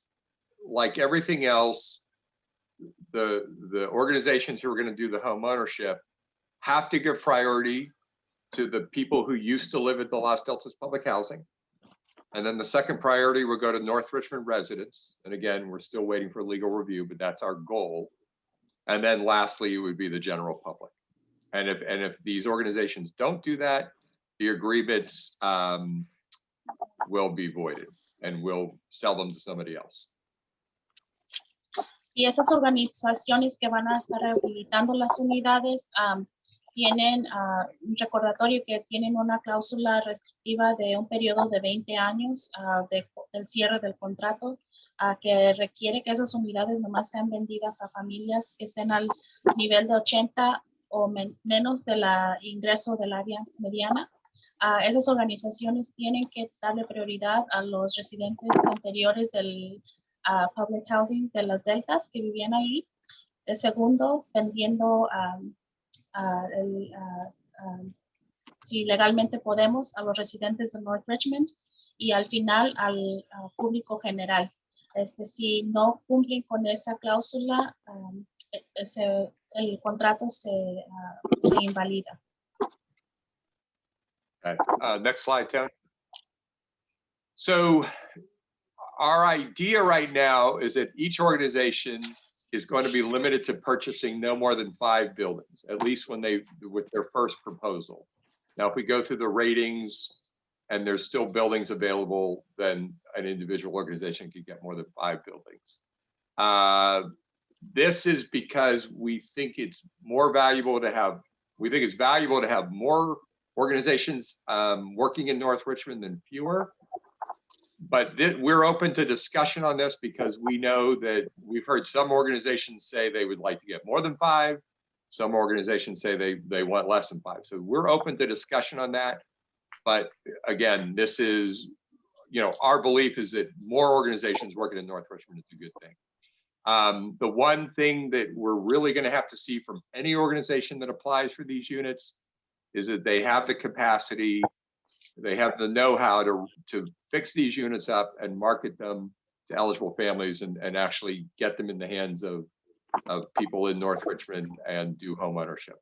Like everything else, the organizations who are going to do the home ownership have to give priority to the people who used to live at the Los Deltas Public Housing. And then the second priority will go to North Richmond residents. And again, we're still waiting for legal review, but that's our goal. And then lastly, it would be the general public. And if these organizations don't do that, the agreements will be voided and we'll sell them to somebody else. Y esas organizaciones que van a estar rehabilitando las unidades tienen un recordatorio que tienen una cláusula restrictiva de un periodo de 20 años del cierre del contrato, que requiere que esas unidades nomás sean vendidas a familias que estén al nivel de 80 o menos del ingreso del área mediana. Esas organizaciones tienen que darle prioridad a los residentes anteriores del public housing de las deltas que vivían ahí. El segundo, vendiendo si legalmente podemos, a los residentes de North Richmond, y al final al público general. Si no cumplen con esa cláusula, el contrato se invalida. Okay. Next slide, Tony. So our idea right now is that each organization is going to be limited to purchasing no more than 5 buildings, at least with their first proposal. Now, if we go through the ratings and there's still buildings available, then an individual organization could get more than 5 buildings. This is because we think it's more valuable to have, more organizations working in North Richmond than fewer. But we're open to discussion on this because we know that we've heard some organizations say they would like to get more than 5. Some organizations say they want less than 5. So we're open to discussion on that. But again, this is, our belief is that more organizations working in North Richmond is a good thing. The one thing that we're really going to have to see from any organization that applies for these units is that they have the capacity, they have the know-how to fix these units up and market them to eligible families and actually get them in the hands of people in North Richmond and do home ownership.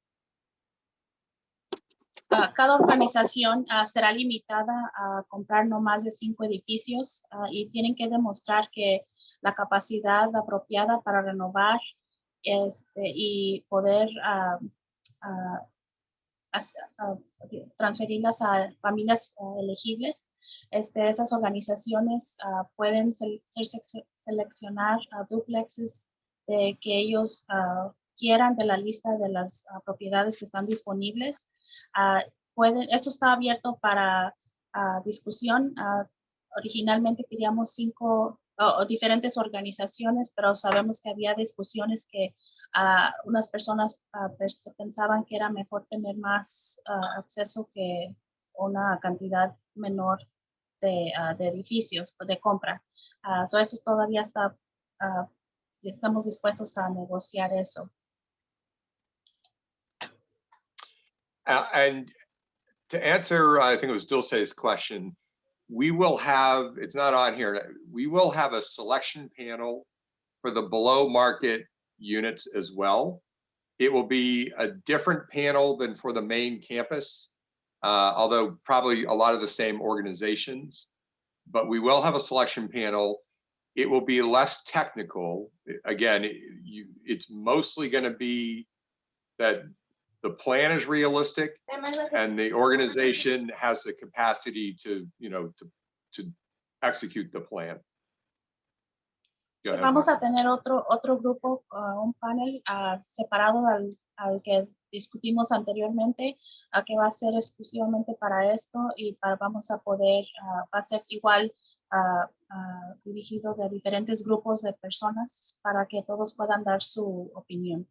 Cada organización será limitada a comprar no más de 5 edificios y tienen que demostrar que la capacidad apropiada para renovar y poder transferirlas a familias elegibles. Esas organizaciones pueden seleccionar duplexes que ellos quieran de la lista de las propiedades que están disponibles. Eso está abierto para discusión. Originalmente queríamos 5 diferentes organizaciones, pero sabemos que había discusiones que unas personas pensaban que era mejor tener más acceso que una cantidad menor de edificios de compra. Eso todavía está, estamos dispuestos a negociar eso. And to answer, I think it was Dulce's question, we will have, it's not on here, we will have a selection panel for the below market units as well. It will be a different panel than for the main campus, although probably a lot of the same organizations, but we will have a selection panel. It will be less technical. Again, it's mostly going to be that the plan is realistic and the organization has the capacity to execute the plan. Go ahead, Vamos Mark. a tener otro grupo, un panel separado al que discutimos anteriormente, que va a ser exclusivamente para esto y vamos a poder, va a ser igual dirigido de diferentes grupos de personas para que todos puedan dar su opinión.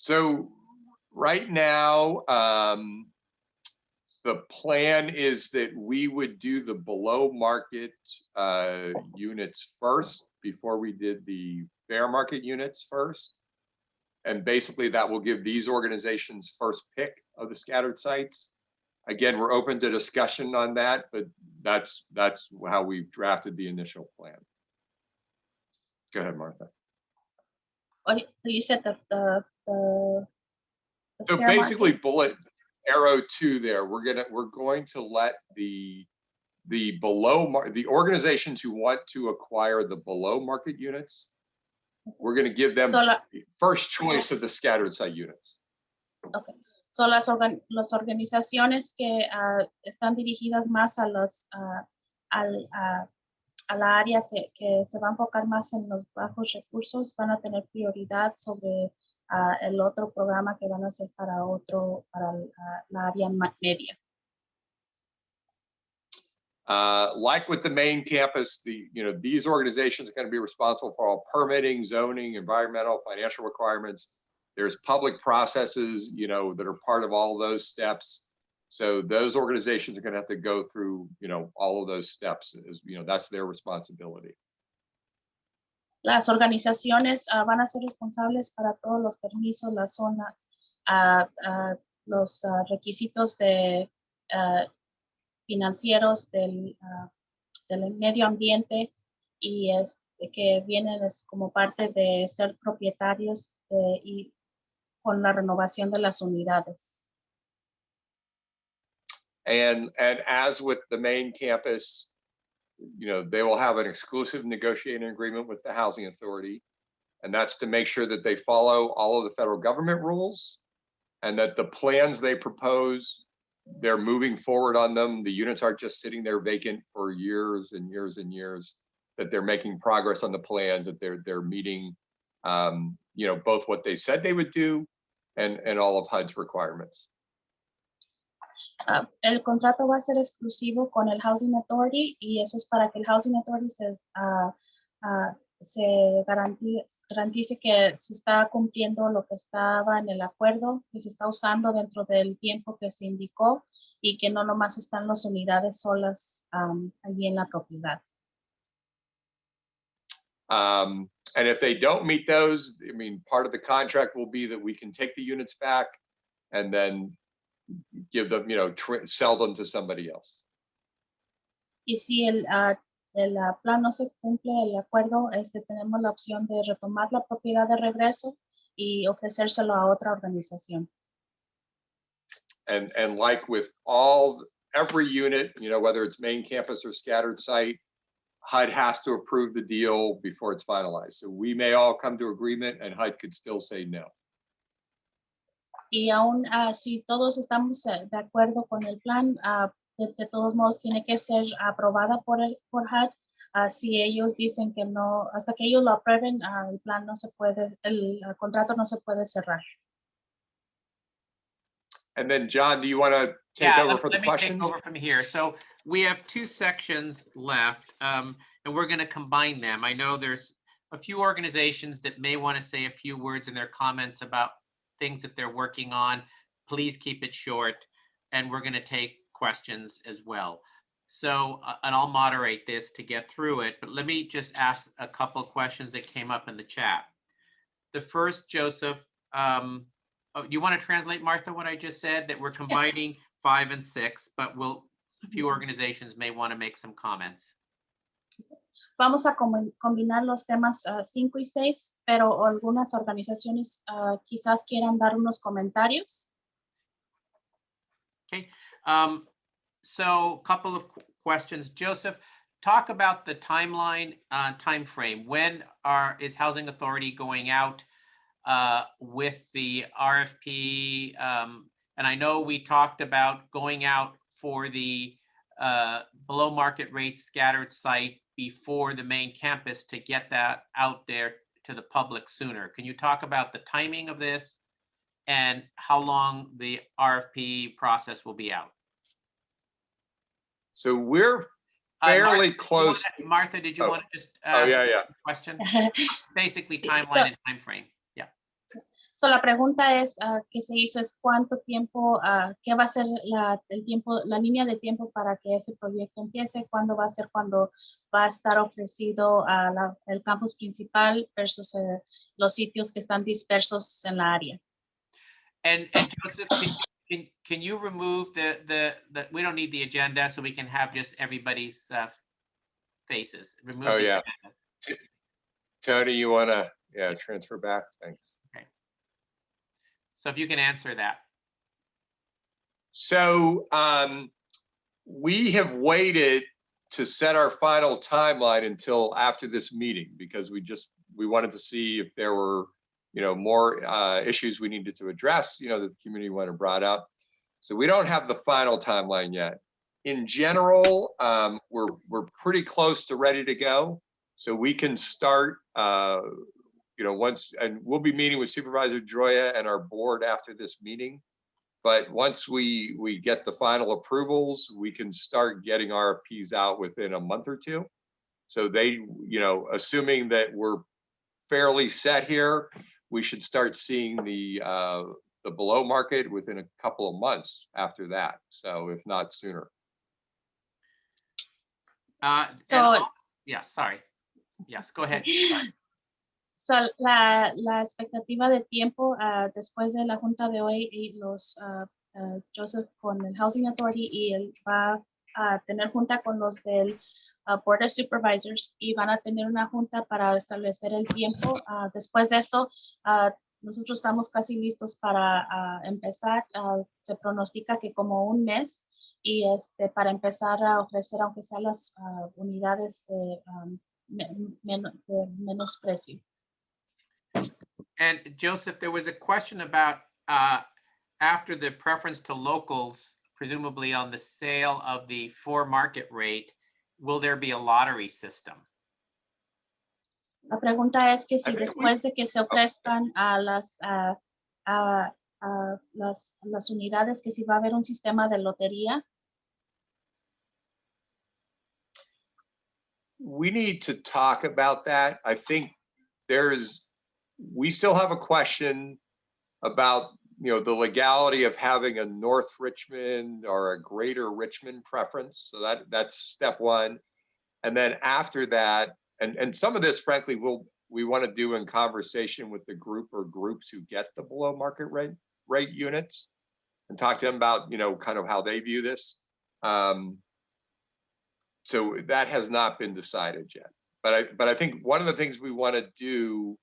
So right now, the plan is that we would do the below market units first before we did the fair market units first. And basically that will give these organizations first pick of the scattered sites. Again, we're open to discussion on that, but that's how we've drafted the initial plan. Go ahead, Martha. You said the So fair basically market. bullet arrow 2 there, we're going to let the organizations who want to acquire the below market units, we're going to give them first choice of the scattered site units. Okay. So las organizaciones que están dirigidas más a la área que se va a enfocar más en los bajos recursos van a tener prioridad sobre el otro programa que van a hacer para la área media. Like with the main campus, these organizations are going to be responsible for all permitting, zoning, environmental, financial requirements. There's public processes, that are part of all of those steps. So those organizations are going to have to go through, all of those steps. That's their responsibility. Las organizaciones van a ser responsables para todos los permisos, las zonas, los requisitos financieros del medio ambiente y que vienen como parte de ser propietarios y con la renovación de las unidades. And as with the main campus, they will have an exclusive negotiating agreement with the Housing Authority. And that's to make sure that they follow all of the federal government rules and that the plans they propose, they're moving forward on them. The units aren't just sitting there vacant for years and years and years. that they're making progress on the plans, that they're meeting, both what they said they would do and all of HUD's requirements. El contrato va a ser exclusivo con el Housing Authority y eso es para que el Housing Authority se garantice que se está cumpliendo lo que estaba en el acuerdo, que se está usando dentro del tiempo que se indicó y que no nomás están las unidades solas allí en la propiedad. And if they don't meet those, I mean, part of the contract will be that we can take the units back and then give them, sell them to somebody else. Y si el plan no se cumple, el acuerdo, tenemos la opción de retomar la propiedad de regreso y ofrecérselo a otra organización. And like with every unit, whether it's main campus or scattered site, HUD has to approve the deal before it's finalized. So we may all come to agreement and HUD could still say no. Y aún si todos estamos de acuerdo con el plan, de todos modos tiene que ser aprobada por HUD. Si ellos dicen que no, hasta que ellos lo aprueben, el plan no se puede, el contrato no se puede cerrar. And then John, do you want to take over for the let me questions? take over from here. So we have two sections left, and we're going to combine them. I know there's a few organizations that may want to say a few words in their comments about things that they're working on. Please keep it short, and we're going to take questions as well. So, and I'll moderate this to get through it, but let me just ask a couple of questions that came up in the chat. The first, Joseph, you want to translate, Martha, what I just said, that we're combining 5 and 6, but a few organizations may want to make some comments. Vamos a combinar los temas 5 y 6, pero algunas organizaciones quizás quieran dar unos comentarios. Okay, so a couple of questions. Joseph, talk about the timeline, time frame. When is Housing Authority going out with the RFP? And I know we talked about going out for the below market rate scattered site before the main campus to get that out there to the public sooner. Can you talk about the timing of this and how long the RFP process will be out? So we're fairly close. Martha, did you want to just ask a question? Basically, timeline So, and time frame. Yeah. So la pregunta es que se hizo es cuánto tiempo, qué va a ser el tiempo, la línea de tiempo para que ese proyecto empiece, cuándo va a ser cuando va a estar ofrecido el campus principal versus los sitios que están dispersos en la área. And Joseph, can you remove the we don't need the agenda, so we can have just everybody's faces. Remove the agenda. Tony, you want to transfer back? Thanks. Okay. So if you can answer that. So we have waited to set our final timeline until after this meeting because we wanted to see if there were more issues we needed to address, that the community wanted brought up. So we don't have the final timeline yet. In general, we're pretty close to ready to go. So we can start, once, and we'll be meeting with Supervisor Joya and our board after this meeting. But once we get the final approvals, we can start getting RFPs out within a month or two. So they, assuming that we're fairly set here, we should start seeing the below market within a couple of months after that. So if not sooner. Sorry. Yes, go ahead. So, la expectativa de tiempo después de la junta de hoy y Joseph con el Housing Authority y él va a tener junta con los del Board of Supervisors y van a tener una junta para establecer el tiempo. Después de esto, nosotros estamos casi listos para empezar. Se pronostica que como un mes y para empezar a ofrecer, aunque sean las unidades de menos precio. And Joseph, there was a question about after the preference to locals, presumably on the sale of the for market rate, will there be a lottery system? La pregunta es que si I think we- después de que se ofrezcan a las unidades, que si va a haber un sistema de lotería. We need to talk about that. I think we still have a question about, the legality of having a North Richmond or a Greater Richmond preference. So that's step one. And then after that, and some of this, frankly, we want to do in conversation with the group or groups who get the below market rate units and talk to them about, kind of how they view this. So that has not been decided yet. But I think one of the things we want to do,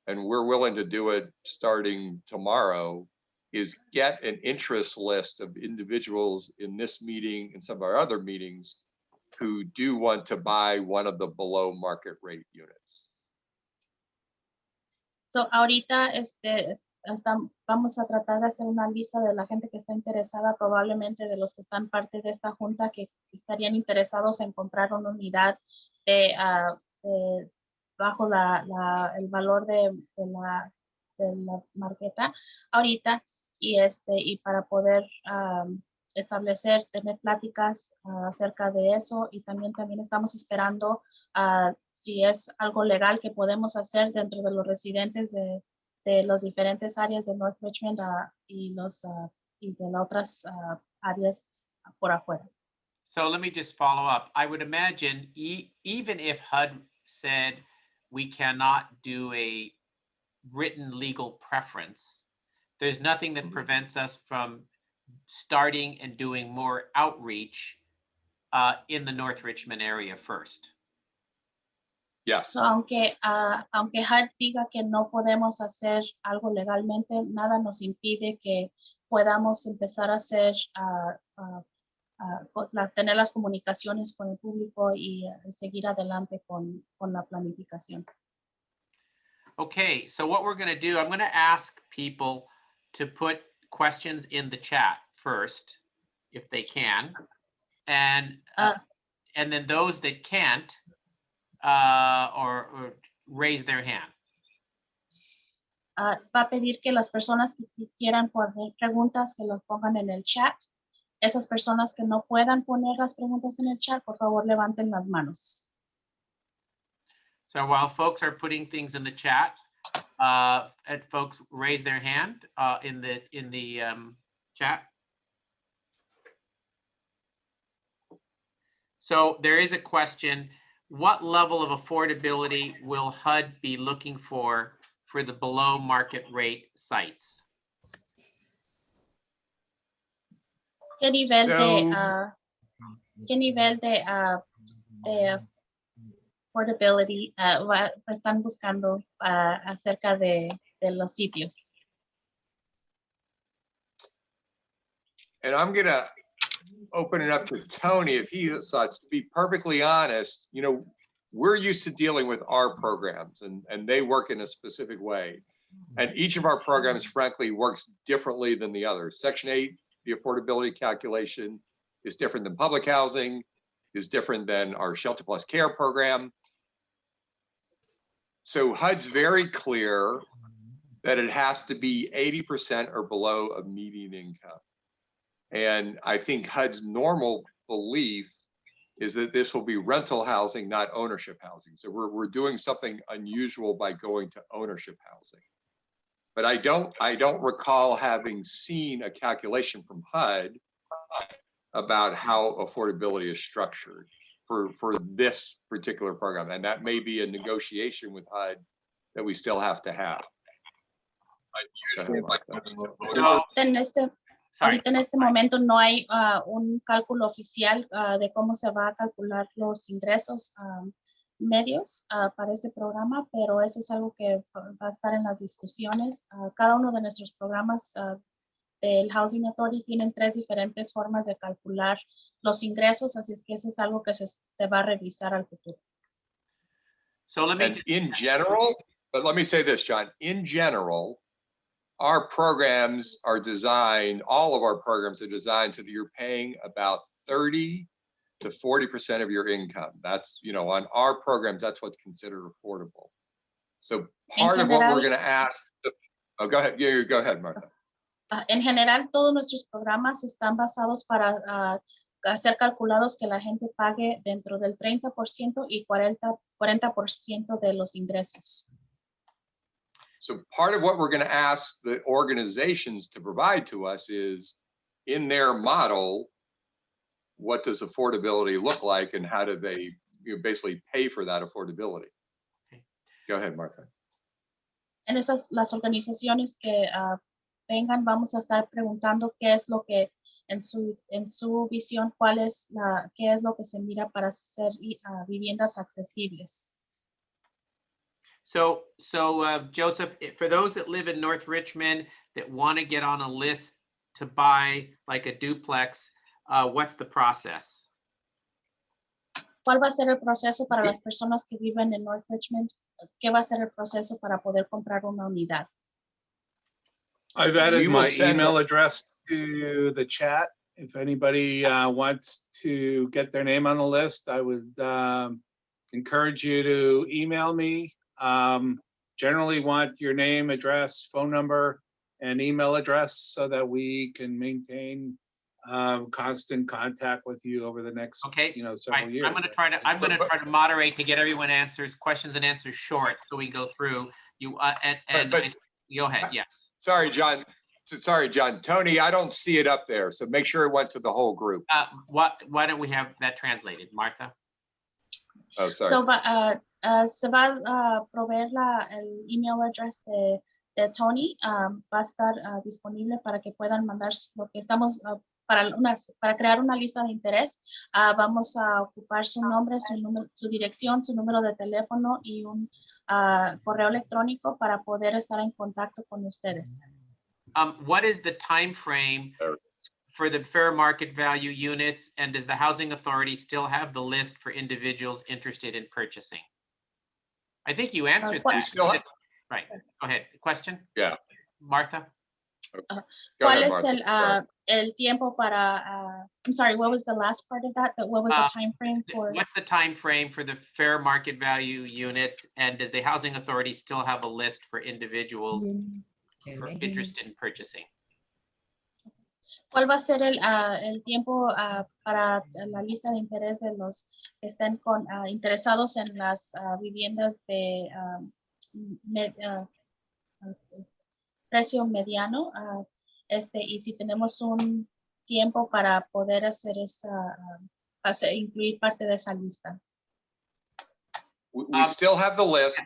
and we're willing to do it starting tomorrow, is get an interest list of individuals in this meeting and some of our other meetings who do want to buy one of the below market rate units. So ahorita vamos a tratar de hacer una lista de la gente que está interesada, probablemente de los que están parte de esta junta que estarían interesados en comprar una unidad bajo el valor de la marqueta ahorita, y para poder tener pláticas acerca de eso, y también estamos esperando si es algo legal que podemos hacer dentro de los residentes de las diferentes áreas de North Richmond y de las otras áreas por afuera. So let me just follow up. I would imagine even if HUD said we cannot do a written legal preference, there's nothing that prevents us from starting and doing more outreach in the North Richmond area first. Yes. So, aunque HUD diga que no podemos hacer algo legalmente, nada nos impide que podamos empezar a hacer, tener las comunicaciones con el público y seguir adelante con la planificación. Okay, so what we're going to do, I'm going to ask people to put questions in the chat first, if they can, and then those that can't, or raise their hand. Va a pedir que las personas que quieran poner preguntas que las pongan en el chat. Esas personas que no puedan poner las preguntas en el chat, por favor levanten las manos. So while folks are putting things in the chat, and folks raise their hand in the chat. So there is a question: what level of affordability will HUD be looking for the below market rate sites? ¿Qué nivel de affordability están buscando acerca de los sitios? And I'm going to open it up to Tony if he decides. To be perfectly honest, we're used to dealing with our programs and they work in a specific way. And each of our programs, frankly, works differently than the others. Section 8, the affordability calculation is different than public housing, is different than our Shelter Plus Care program. So HUD's very clear that it has to be 80% or below of median income. And I think HUD's normal belief is that this will be rental housing, not ownership housing. So we're doing something unusual by going to ownership housing. But I don't recall having seen a calculation from HUD about how affordability is structured for this particular program. And that may be a negotiation with HUD that we still have to have. Ahorita en este momento no hay un cálculo oficial de cómo se va a calcular los ingresos medios para este programa, pero eso es algo que va a estar en las discusiones. Cada uno de nuestros programas del Housing Authority tienen 3 diferentes formas de calcular los ingresos, así es que eso es algo que se va a revisar al futuro. So let me And in general, but let me say this, John, in general, our programs are designed, all of our programs are designed so that you're paying about 30 to 40% of your income. That's, on our programs, that's what's considered affordable. So part of what we're general- going to ask, oh, go ahead. Yeah, go ahead, Martha. En general, todos nuestros programas están basados para hacer calculados que la gente pague dentro del 30% y 40% de los ingresos. So part of what we're going to ask the organizations to provide to us is, in their model, what does affordability look like and how do they basically pay for that affordability? Go ahead, Martha. En las organizaciones que vengan, vamos a estar preguntando qué es lo que en su visión, qué es lo que se mira para hacer viviendas accesibles. So Joseph, for those that live in North Richmond that want to get on a list to buy like a duplex, what's the process? ¿Cuál va a ser el proceso para las personas que viven en North Richmond? ¿Qué va a ser el proceso para poder comprar una unidad? I've We added will my send email address to the chat. If anybody wants to get their name on the list, I would encourage you to email me. Generally want your name, address, phone number, and email address so that we can maintain constant contact with you over the next, Okay. several Right. years. I'm going to try to moderate to get everyone questions and answers short so we go through you go ahead. Yes. Sorry, John. Tony, I don't see it up there. So make sure it went to the whole group. Why don't we have that translated, Martha? Oh, sorry. So, se va a proveer el email address de Tony. Va a estar disponible para que puedan mandar lo que estamos para crear una lista de interés. Vamos a ocupar su nombre, su dirección, su número de teléfono y un correo electrónico para poder estar en contacto con ustedes. What is the time frame for the fair market value units, and does the Housing Authority still have the list for individuals interested in purchasing? I think you answered what- that. We still have- Right. Go ahead. Question? Yeah. Martha? Go ¿Cuál ahead, es Martha. el tiempo para, I'm sorry, what was the last part of that? But what was the time frame for? What's the time frame for the fair market value units, and does the Housing Authority still have a list for individuals interested in purchasing? ¿Cuál va a ser el tiempo para la lista de interés de los que estén interesados en las viviendas de precio mediano? Y si tenemos un tiempo para poder hacer incluir parte de esa lista. We still have the list,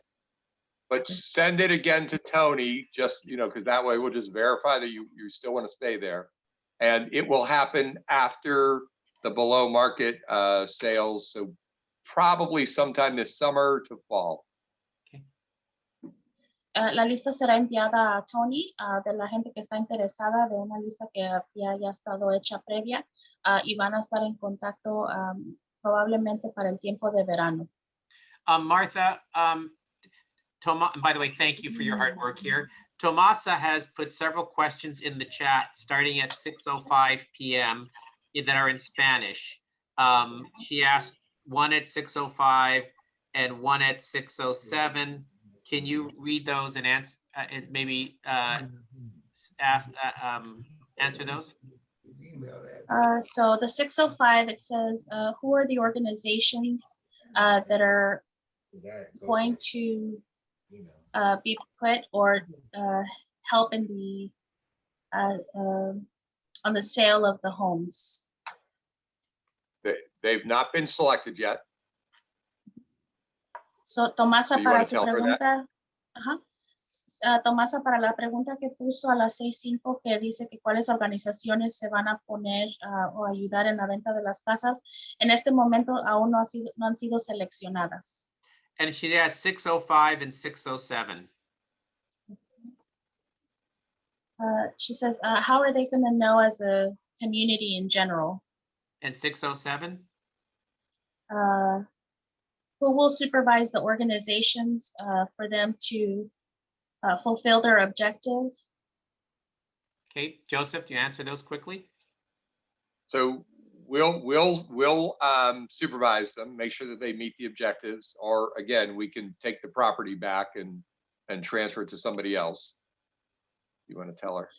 but send it again to Tony, just, because that way we'll just verify that you still want to stay there. And it will happen after the below market sales. So probably sometime this summer to fall. La lista será enviada a Tony de la gente que está interesada, de una lista que ya haya estado hecha previa, y van a estar en contacto probablemente para el tiempo de verano. Martha, by the way, thank you for your hard work here. Tomasa has put several questions in the chat starting at 6:05 p.m. that are in Spanish. She asked one at 6:05 and one at 6:07. Can you read those and answer, maybe answer those? So the 6:05, it says, who are the organizations that are going to be put or help in the on the sale of the homes? They've not been selected yet. So, Tomasa, So you para wanna su tell her that? pregunta, Tomasa, para la pregunta que puso a las 6:05, que dice que cuáles organizaciones se van a poner o ayudar en la venta de las casas, en este momento aún no han sido seleccionadas. And she has 6:05 and 6:07. She says, how are they going to know as a community in general? And 6:07? Who will supervise the organizations for them to fulfill their objective? Okay, Joseph, do you answer those quickly? So we'll supervise them, make sure that they meet the objectives, or again, we can take the property back and and transfer it to somebody else. You want to tell her?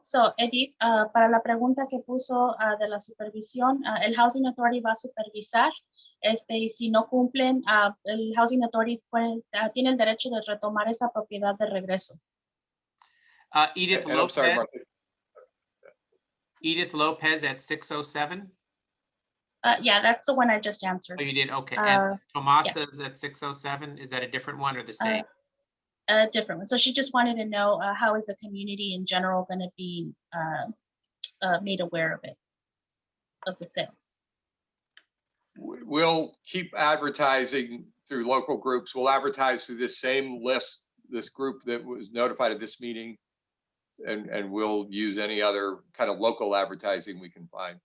So, Edith, para la pregunta que puso de la supervisión, el Housing Authority va a supervisar, y si no cumplen, el Housing Authority tiene el derecho de retomar esa propiedad de regreso. Edith And I'm sorry, Lopez, Martha. Edith Lopez at 607. Yeah, that's the one I just answered. Oh, you did? Okay. And Tomasa's at 607. Is that a different one or the same? A different one. So she just wanted to know how is the community in general going to be made aware of it, of the sales. We'll keep advertising through local groups. We'll advertise through this same list, this group that was notified of this meeting, and we'll use any other kind of local advertising we can find.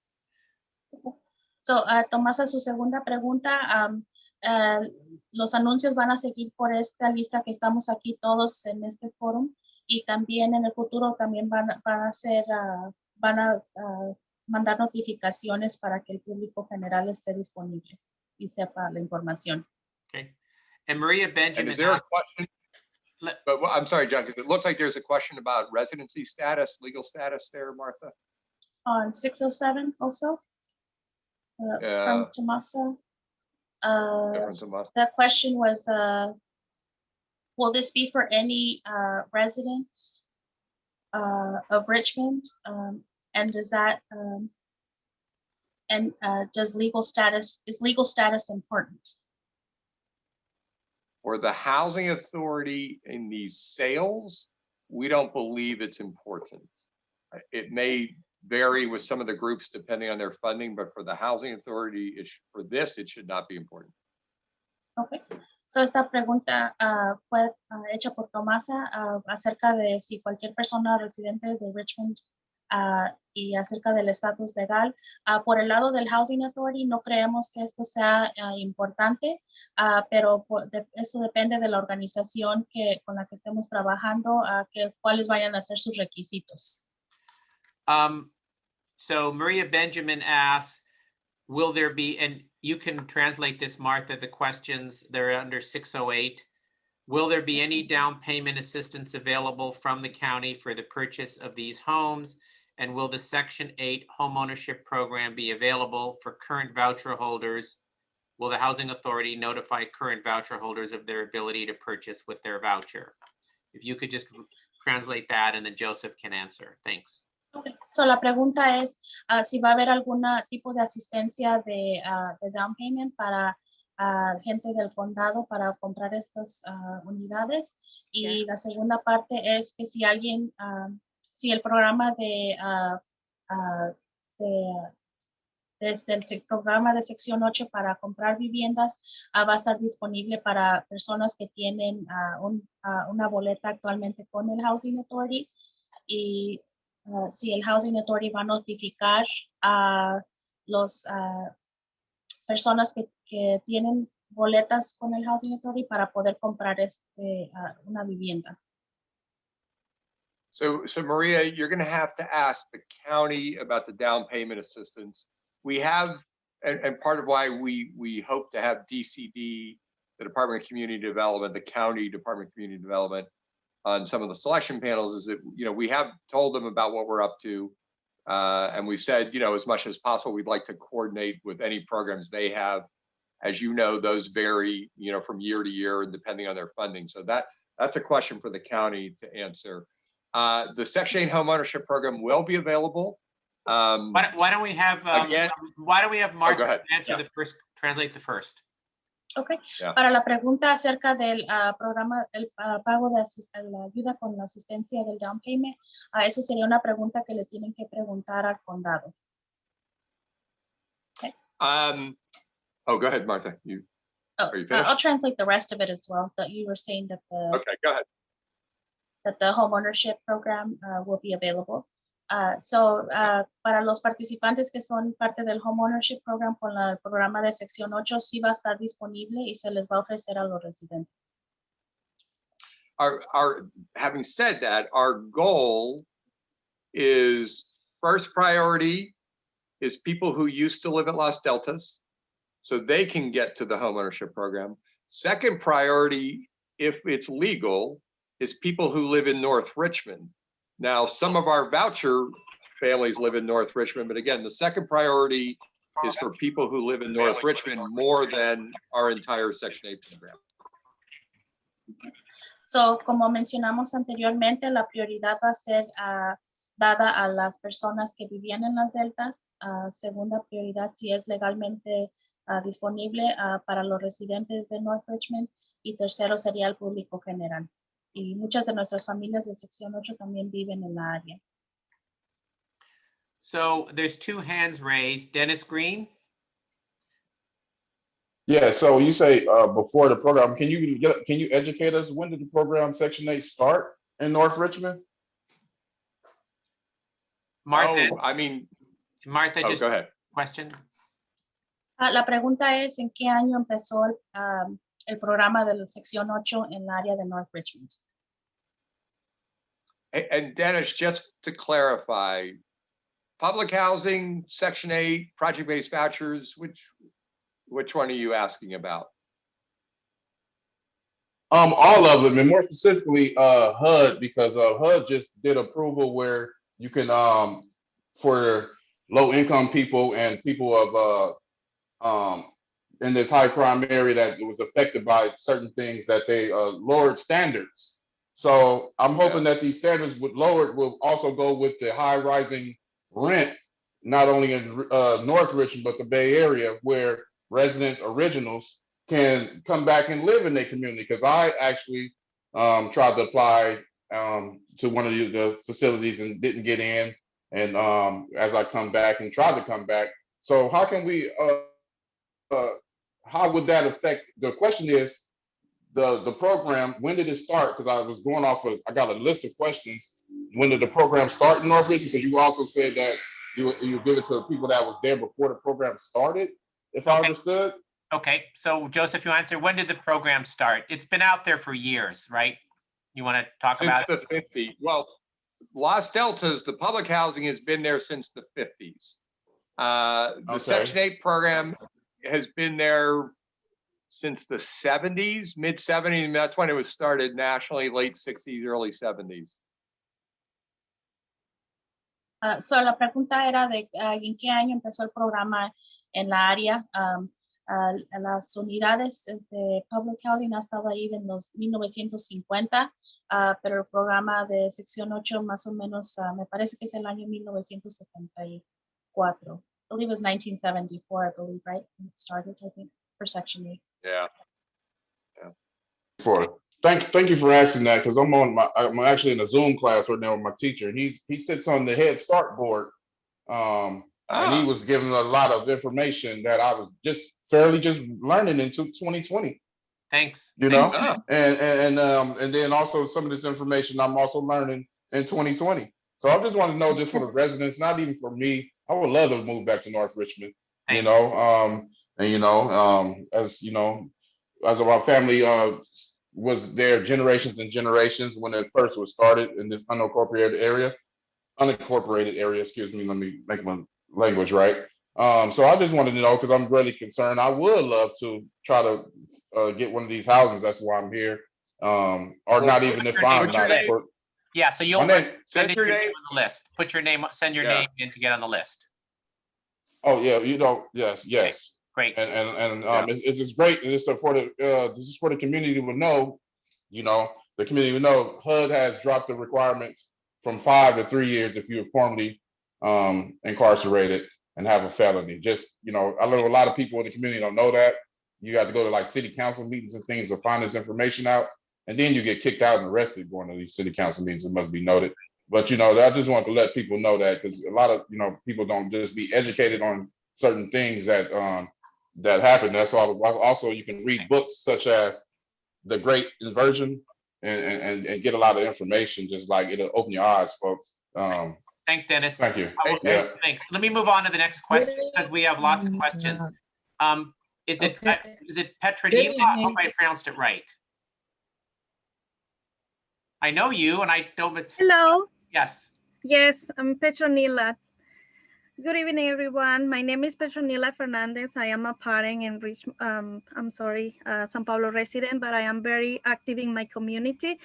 So, Tomasa, su segunda pregunta, los anuncios van a seguir por esta lista que estamos aquí todos en este foro, y también en el futuro también van a mandar notificaciones para que el público general esté disponible y sepa la información. Okay. And Maria And Benjamin is there a asked, question? But I'm sorry, John, because it looks like there's a question about residency status, legal status there, Martha. On 607 also, from Tomasa. The question was, will this be for any resident of Richmond? And does that, is legal status important? For the housing authority in these sales, we don't believe it's important. It may vary with some of the groups depending on their funding, but for the housing authority, for this, it should not be important. Okay. So esta pregunta fue hecha por Tomasa acerca de si cualquier persona residente de Richmond y acerca del estatus legal. Por el lado del Housing Authority no creemos que esto sea importante, pero eso depende de la organización con la que estemos trabajando, cuáles vayan a ser sus requisitos. So Maria Benjamin asks, will there be, and you can translate this, Martha, the questions, they're under 608. Will there be any down payment assistance available from the county for the purchase of these homes? And will the Section 8 homeownership program be available for current voucher holders? Will the Housing Authority notify current voucher holders of their ability to purchase with their voucher? If you could just translate that, and then Joseph can answer. Thanks. Okay. So la pregunta es si va a haber algún tipo de asistencia de down payment para gente del condado para comprar estas unidades. Y la segunda parte es que si alguien, si el programa desde el programa de sección 8 para comprar viviendas va a estar disponible para personas que tienen una boleta actualmente con el Housing Authority, y si el Housing Authority va a notificar a las personas que tienen boletas con el Housing Authority para poder comprar una vivienda. So Maria, you're going to have to ask the county about the down payment assistance. We have, and part of why we hope to have DCD, the Department of Community Development, the County Department of Community Development, on some of the selection panels, is that, we have told them about what we're up to. And we've said, as much as possible, we'd like to coordinate with any programs they have. As you know, those vary, from year to year and depending on their funding. So that's a question for the county to answer. The Section 8 homeownership program will be available. Why don't we have Martha answer the first, translate the first. Okay. Para la pregunta acerca del programa, el pago de la ayuda con la asistencia del down payment, eso sería una pregunta que le tienen que preguntar al condado. Okay. Go ahead, Martha. Are you finished? I'll translate the rest of it as well. That you were saying that okay, go ahead. That the homeownership program will be available. Para los participantes que son parte del homeownership program con el programa de sección 8, sí va a estar disponible y se les va a ofrecer a los residentes. Having said that, our goal is, first priority is people who used to live at Los Deltas, so they can get to the homeownership program. Second priority if it's legal, is people who live in North Richmond. Now, some of our voucher families live in North Richmond, but again, the second priority is for people who live in North Richmond more than our entire Section 8 program. So, como mencionamos anteriormente, la prioridad va a ser dada a las personas que vivían en las deltas. Segunda prioridad, si es legalmente disponible para los residentes de North Richmond. Y tercero sería el público general. Y muchas de nuestras familias de sección 8 también viven en la área. So there's two hands raised. Dennis Green? Yeah, so you say before the program, can you educate us, when did the program Section 8 start in North Richmond? Martha, I mean, Martha, just go ahead. question. La pregunta es, ¿en qué año empezó el programa de la sección 8 en el área de North Richmond? And Dennis, just to clarify, public housing, Section 8, project-based vouchers, which one are you asking about? All of them, and more specifically HUD, because HUD just did approval where you can for low-income people and people of in this high crime area that was affected by certain things that they lowered standards. So I'm hoping that these standards will also go with the high rising rent, not only in North Richmond, but the Bay Area, where residents, originals, can come back and live in their community. Because I actually tried to apply to one of the facilities and didn't get in. And as I come back and try to come back. So how can we, how would that affect, the question is, the program, when did it start? Because I was going off of, I got a list of questions. When did the program start in North Richmond? Because you also said that you give it to people that was there before the program started, if I understood. Okay, so Joseph, you answer, when did the program start? It's been out there for years, right? You want to talk about it? Since the 50s. Well, Los Deltas, the public housing has been there since the 50s. The Section 8 program has been there since the 70s, mid 70s. That's when it was started nationally, late 60s, early 70s. So la pregunta era de en qué año empezó el programa en la área. Las unidades de public housing ha estado ahí en los 1950, pero el programa de sección 8 más o menos, me parece que es el año 1974. I believe it was 1974, I believe, right? It started, I think, for section 8. Yeah. Thank you for asking that, because I'm actually in a Zoom class right now with my teacher. He sits on the Head Start board, and he was giving a lot of information that I was just learning into 2020. Thanks. You know, and then also some of this information I'm also learning in 2020. So I just want to know, just for the residents, not even for me. I would love to move back to North Richmond. You know, as you know, as our family was there generations and generations when it first was started in this unincorporated area, excuse me, let me make my language right. So I just wanted to know, because I'm really concerned. I would love to try to get one of these houses. That's why I'm here. Or not even if I'm not. Yeah, so you'll send your name on the list. Put your name, send your name in to get on the list. Oh yeah, you know, yes. Great. And it's great. And it's for the this is for the community to know, you know, the community to know HUD has dropped the requirements from 5 to 3 years if you're formerly incarcerated and have a felony. Just, you know, I know a lot of people in the community don't know that. You got to go to like city council meetings and things to find this information out. And then you get kicked out and arrested going to these city council meetings, it must be noted. But, you know, I just want to let people know that, because a lot of, you know, people don't just be educated on certain things that that happen. That's all. Also, you can read books such as The Great Inversion and get a lot of information, just like it'll open your eyes, folks. Thanks, Dennis. Thank you. Thanks. Let me move on to the next question, because we have lots of questions. Is it Petronila? I hope I pronounced it right. I know you, and I don't. Hello. Yes. Yes, I'm Petronila. Good evening, everyone. My name is Petronila Fernandez. I am a parent in San Paulo resident, but I am very active in my community.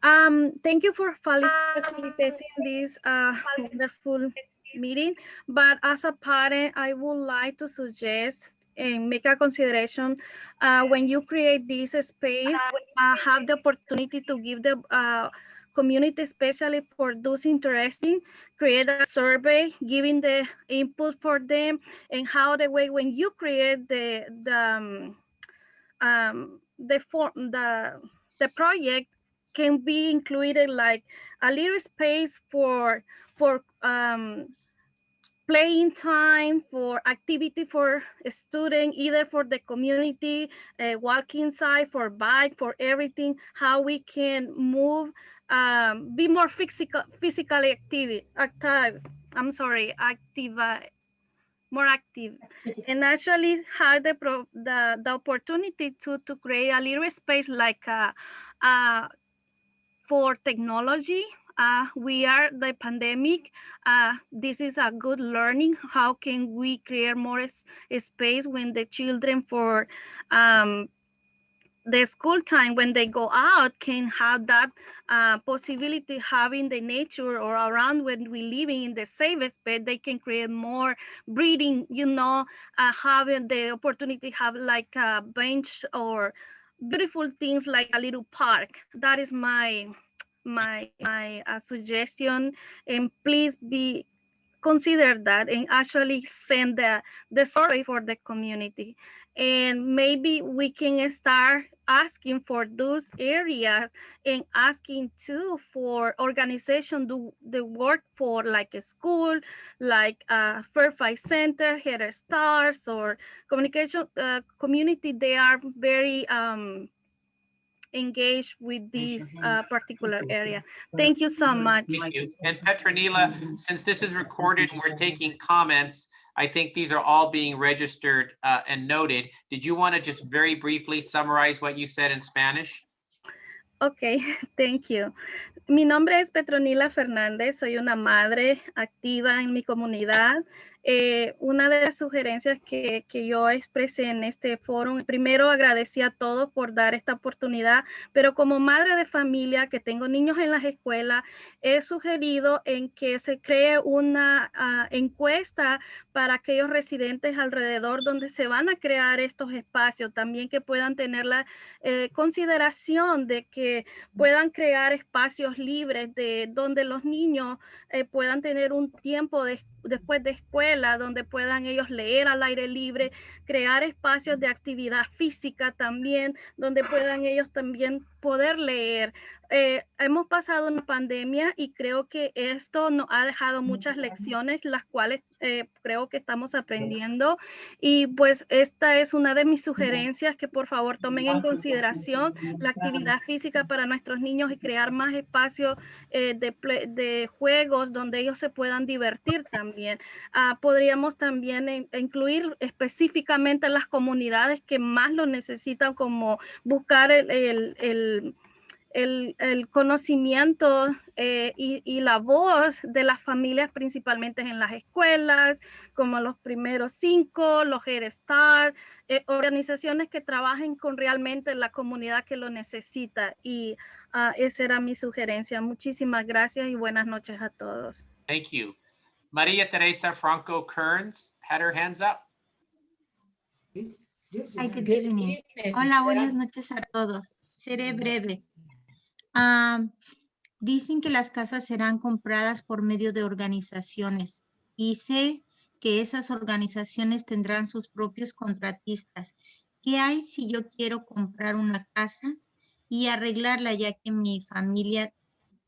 Thank you for facilitating this wonderful meeting. But as a parent, I would like to suggest and make a consideration when you create this space, have the opportunity to give the community, especially for those interested, create a survey, giving the input for them, and how the way when you create the project can be included like a little space for playing time, for activity for a student, either for the community, walking side, for bike, for everything, how we can move, be more physically active, more active, and actually have the opportunity to create a little space like for technology. We are the pandemic. This is a good learning. How can we create more space when the children for the school time, when they go out, can have that possibility, having the nature or around when we living in the safest space, they can create more breathing, having the opportunity to have like a bench or beautiful things like a little park. That is my suggestion, and please consider that and actually send the survey for the community. And maybe we can start asking for those areas and asking too for organization do the work for like a school, like Fairfax Center, Head Stars, or communication community. They are very engaged with this particular area. Thank you so much. Thank you. And Petronila, since this is recorded and we're taking comments, I think these are all being registered and noted. Did you want to just very briefly summarize what you said in Spanish? Okay, thank you. Mi nombre es Petronila Fernández, soy una madre activa en mi comunidad. Una de las sugerencias que yo expresé en este foro, primero agradecí a todos por dar esta oportunidad, pero como madre de familia que tengo niños en las escuelas, he sugerido en que se cree una encuesta para aquellos residentes alrededor donde se van a crear estos espacios, también que puedan tener la consideración de que puedan crear espacios libres de donde los niños puedan tener un tiempo después de escuela, donde puedan ellos leer al aire libre, crear espacios de actividad física también, donde puedan ellos también poder leer. Hemos pasado una pandemia y creo que esto nos ha dejado muchas lecciones, las cuales creo que estamos aprendiendo, y pues esta es una de mis sugerencias, que por favor tomen en consideración la actividad física para nuestros niños y crear más espacios de juegos donde ellos se puedan divertir también. Podríamos también incluir específicamente las comunidades que más lo necesitan, como buscar el conocimiento y la voz de las familias, principalmente en las escuelas, como los primeros 5, los Head Start, organizaciones que trabajen con realmente la comunidad que lo necesita. Y esa era mi sugerencia. Muchísimas gracias y buenas noches a todos. Thank you. Maria Teresa Franco Kearns had her hands up. Hi, good evening. Hola, buenas noches a todos. Seré breve. Dicen que las casas serán compradas por medio de organizaciones y sé que esas organizaciones tendrán sus propios contratistas. ¿Qué hay si yo quiero comprar una casa y arreglarla, ya que mi familia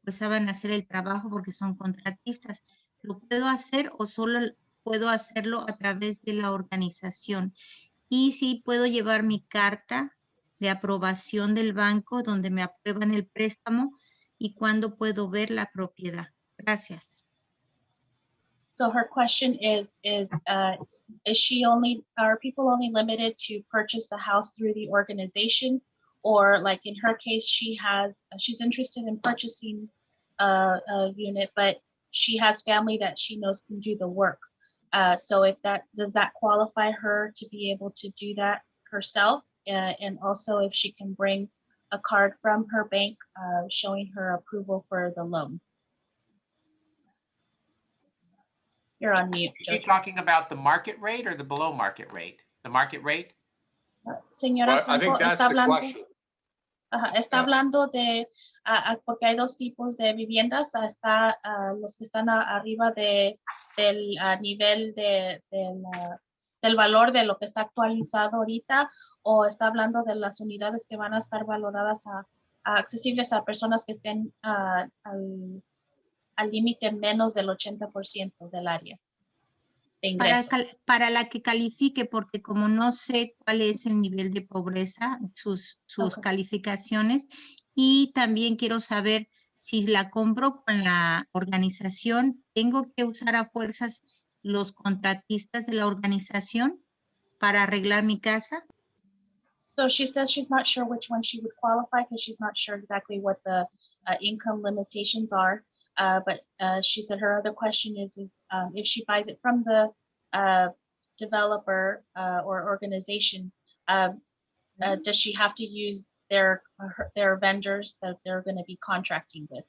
pues saben hacer el trabajo porque son contratistas? ¿Lo puedo hacer o solo puedo hacerlo a través de la organización? Y si puedo llevar mi carta de aprobación del banco donde me aprueban el préstamo, y cuándo puedo ver la propiedad. Gracias. So her question is are people only limited to purchase the house through the organization, or like in her case, she's interested in purchasing a unit, but she has family that she knows can do the work. So if does that qualify her to be able to do that herself? And also if she can bring a card from her bank showing her approval for the loan. You're on mute, Is she Joseph. talking about the market rate or the below market rate? The market rate? Señora, I think Franco, that's está the hablando, question. está hablando de, porque hay dos tipos de viviendas, está los que están arriba del nivel del valor de lo que está actualizado ahorita, o está hablando de las unidades que van a estar valoradas accesibles a personas que estén al límite menos del 80% del área de ingreso. Para la que califique, porque como no sé cuál es el nivel de pobreza, sus calificaciones, y también quiero saber si la compro con la organización, ¿tengo que usar a fuerzas los contratistas de la organización para arreglar mi casa? So she says she's not sure which one she would qualify because she's not sure exactly what the income limitations are. But she said her other question is if she buys it from the developer or organization, does she have to use their vendors that they're going to be contracting with?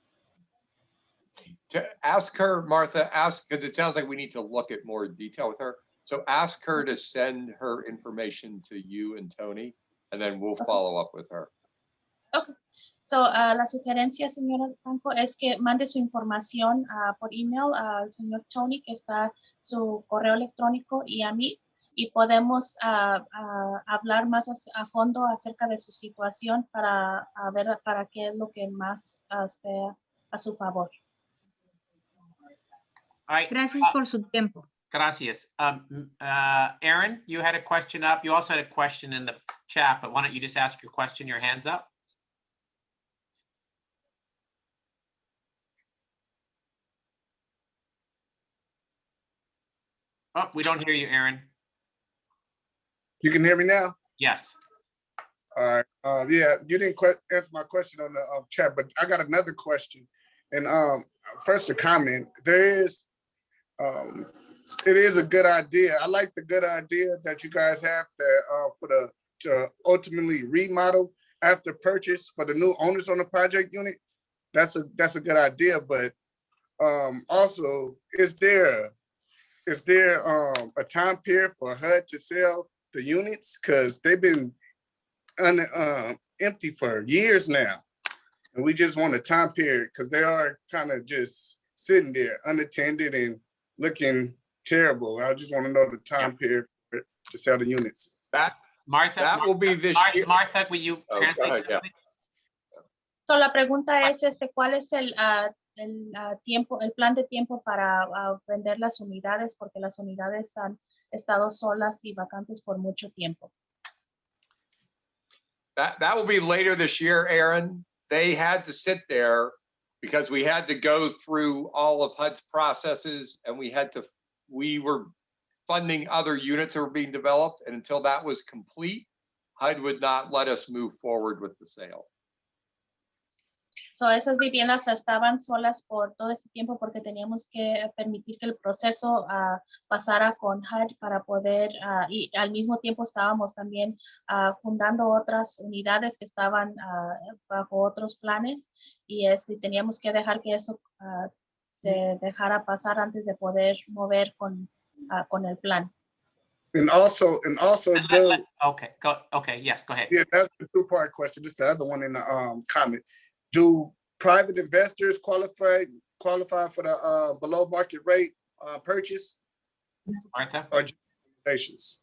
To ask her, Martha, because it sounds like we need to look at more detail with her. So ask her to send her information to you and Tony, and then we'll follow up with her. Okay. So la sugerencia, señora Franco, es que mande su información por email al señor Tony, que está su correo electrónico, y a mí, y podemos hablar más a fondo acerca de su situación para ver para qué es lo que más esté a su favor. All right. Gracias por su tiempo. Gracias. Aaron, you had a question up. You also had a question in the chat, but why don't you just ask your question, your hands up? Oh, we don't hear you, Aaron. You can hear me now? Yes. All right. Yeah, you didn't answer my question on the chat, but I got another question. And first a comment, it is a good idea. I like the good idea that you guys have that to ultimately remodel after purchase for the new owners on the project unit. That's a good idea, but also is there a time period for HUD to sell the units? Because they've been empty for years now. And we just want a time period because they are kind of just sitting there unattended and looking terrible. I just want to know the time period to sell the units. Martha, will be this year. Martha, will you translate? Yeah. So la pregunta es ¿cuál es el tiempo, el plan de tiempo para vender las unidades? Porque las unidades han estado solas y vacantes por mucho tiempo. That will be later this year, Aaron. They had to sit there because we had to go through all of HUD's processes, and we were funding other units that were being developed, and until that was complete, HUD would not let us move forward with the sale. So esas viviendas estaban solas por todo ese tiempo porque teníamos que permitir que el proceso pasara con HUD para poder, y al mismo tiempo estábamos también fundando otras unidades que estaban bajo otros planes, y teníamos que dejar que eso se dejara pasar antes de poder mover con el plan. And also, Okay, yes, go ahead. Yeah, that's the two-part question. Just the other one in the comment. Do private investors qualify for the below market rate purchase? Martha? Or organizations?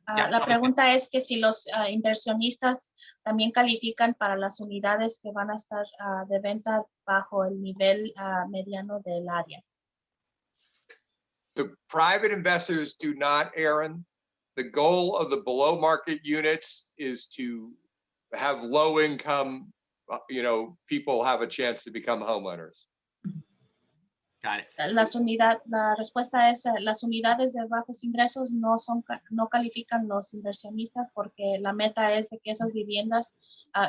La pregunta es que si los inversionistas también califican para las unidades que van a estar de venta bajo el nivel mediano del área. The private investors do not, Aaron. The goal of the below market units is to have low income, people have a chance to become homeowners. Got it. La respuesta es las unidades de bajos ingresos no califican los inversionistas porque la meta es de que esas viviendas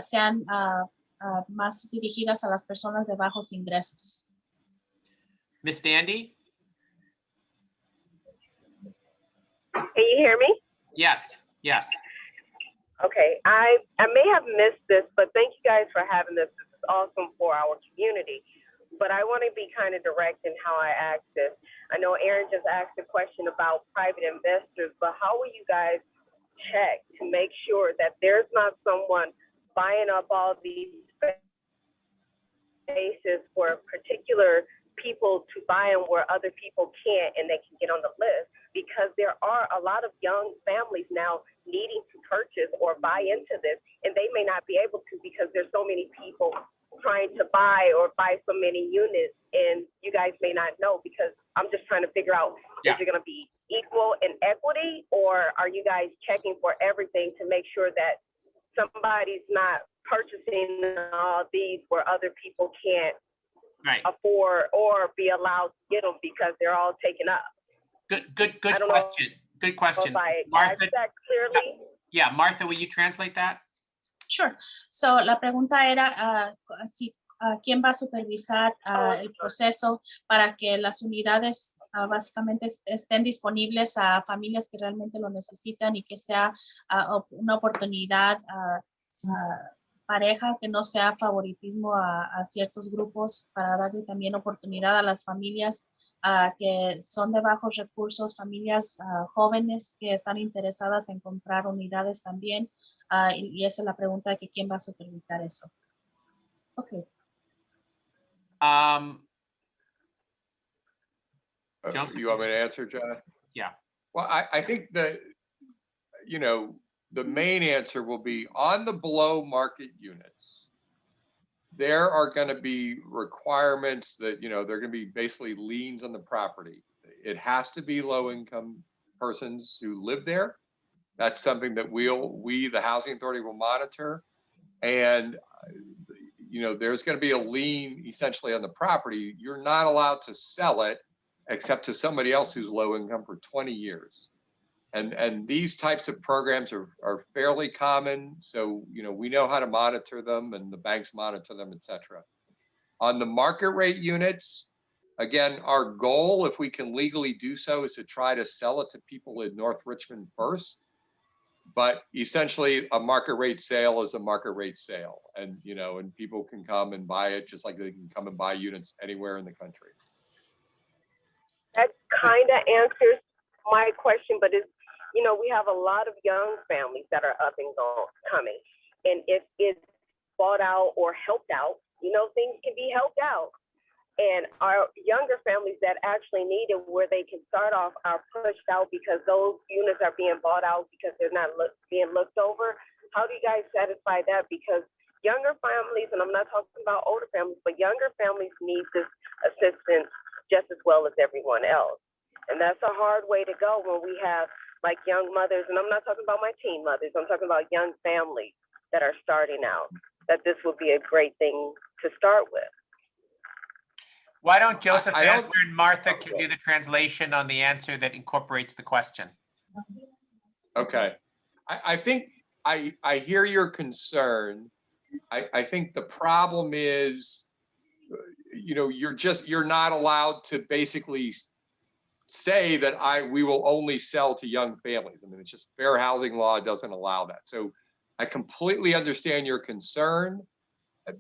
sean más dirigidas a las personas de bajos ingresos. Miss Dandy? hear me? Yes, yes. Okay, I may have missed this, but thank you guys for having this. This is awesome for our community. But I want to be kind of direct in how I ask this. I know Aaron just asked a question about private investors, but how will you guys check to make sure that there's not someone buying up all these spaces for particular people to buy them where other people can't and they can get on the list? Because there are a lot of young families now needing to purchase or buy into this, and they may not be able to because there's so many people trying to buy or buy so many units, and you guys may not know. Because I'm just trying to figure out, is it going to be equal in equity, or are you guys checking for everything to make sure that somebody's not purchasing all these where other people can't afford or be allowed to get them because they're all taken up? Good question. Good question. Martha, that clearly? Yeah, Martha, will you translate that? Sure. So, la pregunta era quién va a supervisar el proceso para que las unidades básicamente estén disponibles a familias que realmente lo necesitan y que sea una oportunidad pareja, que no sea favoritismo a ciertos grupos, para darle también oportunidad a las familias que son de bajos recursos, familias jóvenes que están interesadas en comprar unidades también. Y esa es la pregunta de que quién va a supervisar eso. Okay. You want me to answer, John? Yeah. Well, I think that, you know, the main answer will be on the below market units. There are going to be requirements that, you know, they're going to be basically liens on the property. It has to be low income persons who live there. That's something that we, the Housing Authority, will monitor. And, you know, there's going to be a lien essentially on the property. You're not allowed to sell it except to somebody else who's low income for 20 years. And these types of programs are fairly common. So, you know, we know how to monitor them, and the banks monitor them, et cetera. On the market rate units, again, our goal, if we can legally do so, is to try to sell it to people in North Richmond first. But essentially, a market rate sale is a market rate sale. And, you know, and people can come and buy it just like they can come and buy units anywhere in the country. That kind of answers my question, but it's, you know, we have a lot of young families that are up and coming. And if it's bought out or helped out, you know, things can be helped out. And our younger families that actually need it, where they can start off, are pushed out because those units are being bought out because they're not being looked over. How do you guys satisfy that? Because younger families, and I'm not talking about older families, but younger families need this assistance just as well as everyone else. And that's a hard way to go when we have like young mothers, and I'm not talking about my teen mothers, I'm talking about young families that are starting out, that this would be a great thing to start with. Why don't Joseph answer and Martha can do the translation on the answer that incorporates the question? Okay. I think I hear your concern. I think the problem is, you know, you're not allowed to basically say that we will only sell to young families. I mean, it's just fair housing law doesn't allow that. So I completely understand your concern,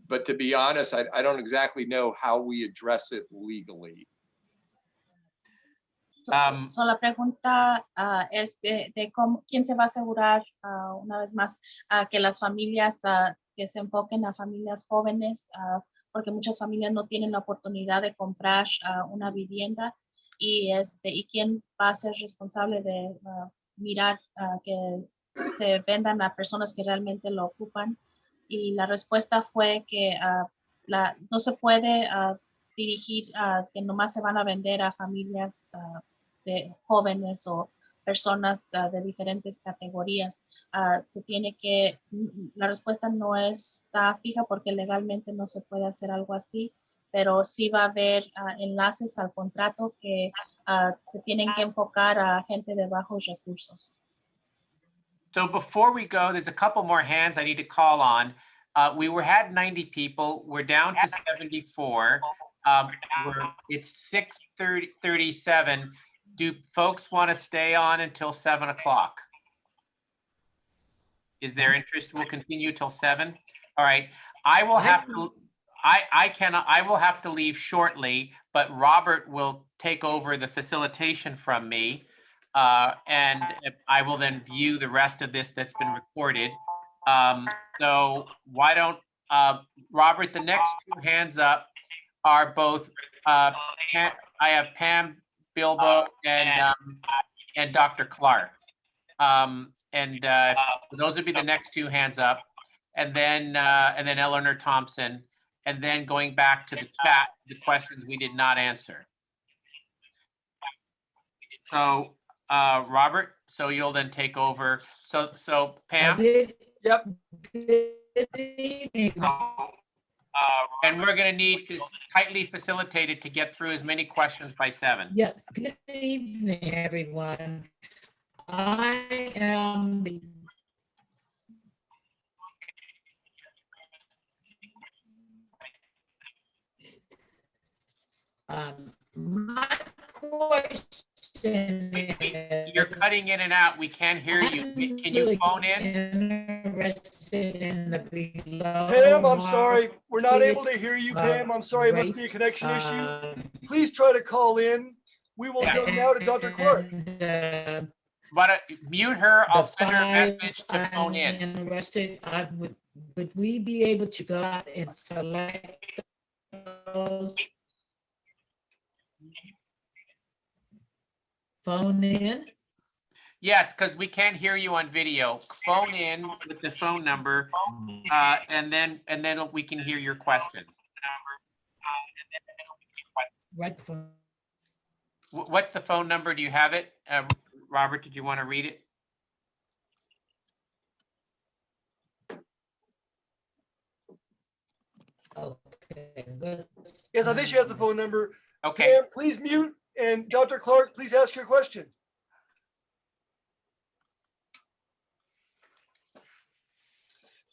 but to be honest, I don't exactly know how we address it legally. So la pregunta es de cómo, quién se va a asegurar, una vez más, que las familias, que se enfoquen a familias jóvenes, porque muchas familias no tienen la oportunidad de comprar una vivienda. Y quién va a ser responsable de mirar que se vendan a personas que realmente lo ocupan. Y la respuesta fue que no se puede dirigir que nomás se van a vender a familias de jóvenes o personas de diferentes categorías. Se tiene que, la respuesta no está fija porque legalmente no se puede hacer algo así, pero sí va a haber enlaces al contrato que se tienen que enfocar a gente de bajos recursos. So before we go, there's a couple more hands I need to call on. We had 90 people. We're down to 74. It's 6:37. do folks want to stay on until 7 o'clock? Is there interest? We'll continue till 7. All right. I will have to, I will have to leave shortly, but Robert will take over the facilitation from me. And I will then view the rest of this that's been recorded. So why don't, Robert, the next 2 hands up are both, I have Pam Bilbo and Dr. Clark. Those would be the next 2 hands up. And then Eleanor Thompson, and then going back to the chat, the questions we did not answer. So, Robert, so you'll then take over. So Pam. Yep. And we're going to need this tightly facilitated to get through as many questions by 7. Yes, good evening, everyone. I am the my question You're cutting in and out. We can't hear you. Can you phone in? Interested in the below Pam, I'm sorry. We're not market, able to hear you, Pam. I'm sorry. It must be a connection issue. Please try to call in. We will go now to Dr. Clark. But mute her. I'll send her a message to phone in. Interested, would we be able to go out and select those? Phone in? Yes, because we can't hear you on video. Phone in with the phone number, and then we can hear your question. What phone? What's the phone number? Do you have it? Robert, did you want to read it? Okay. Yes, I think she has the phone number. Okay. Pam, please mute, and Dr. Clark, please ask your question.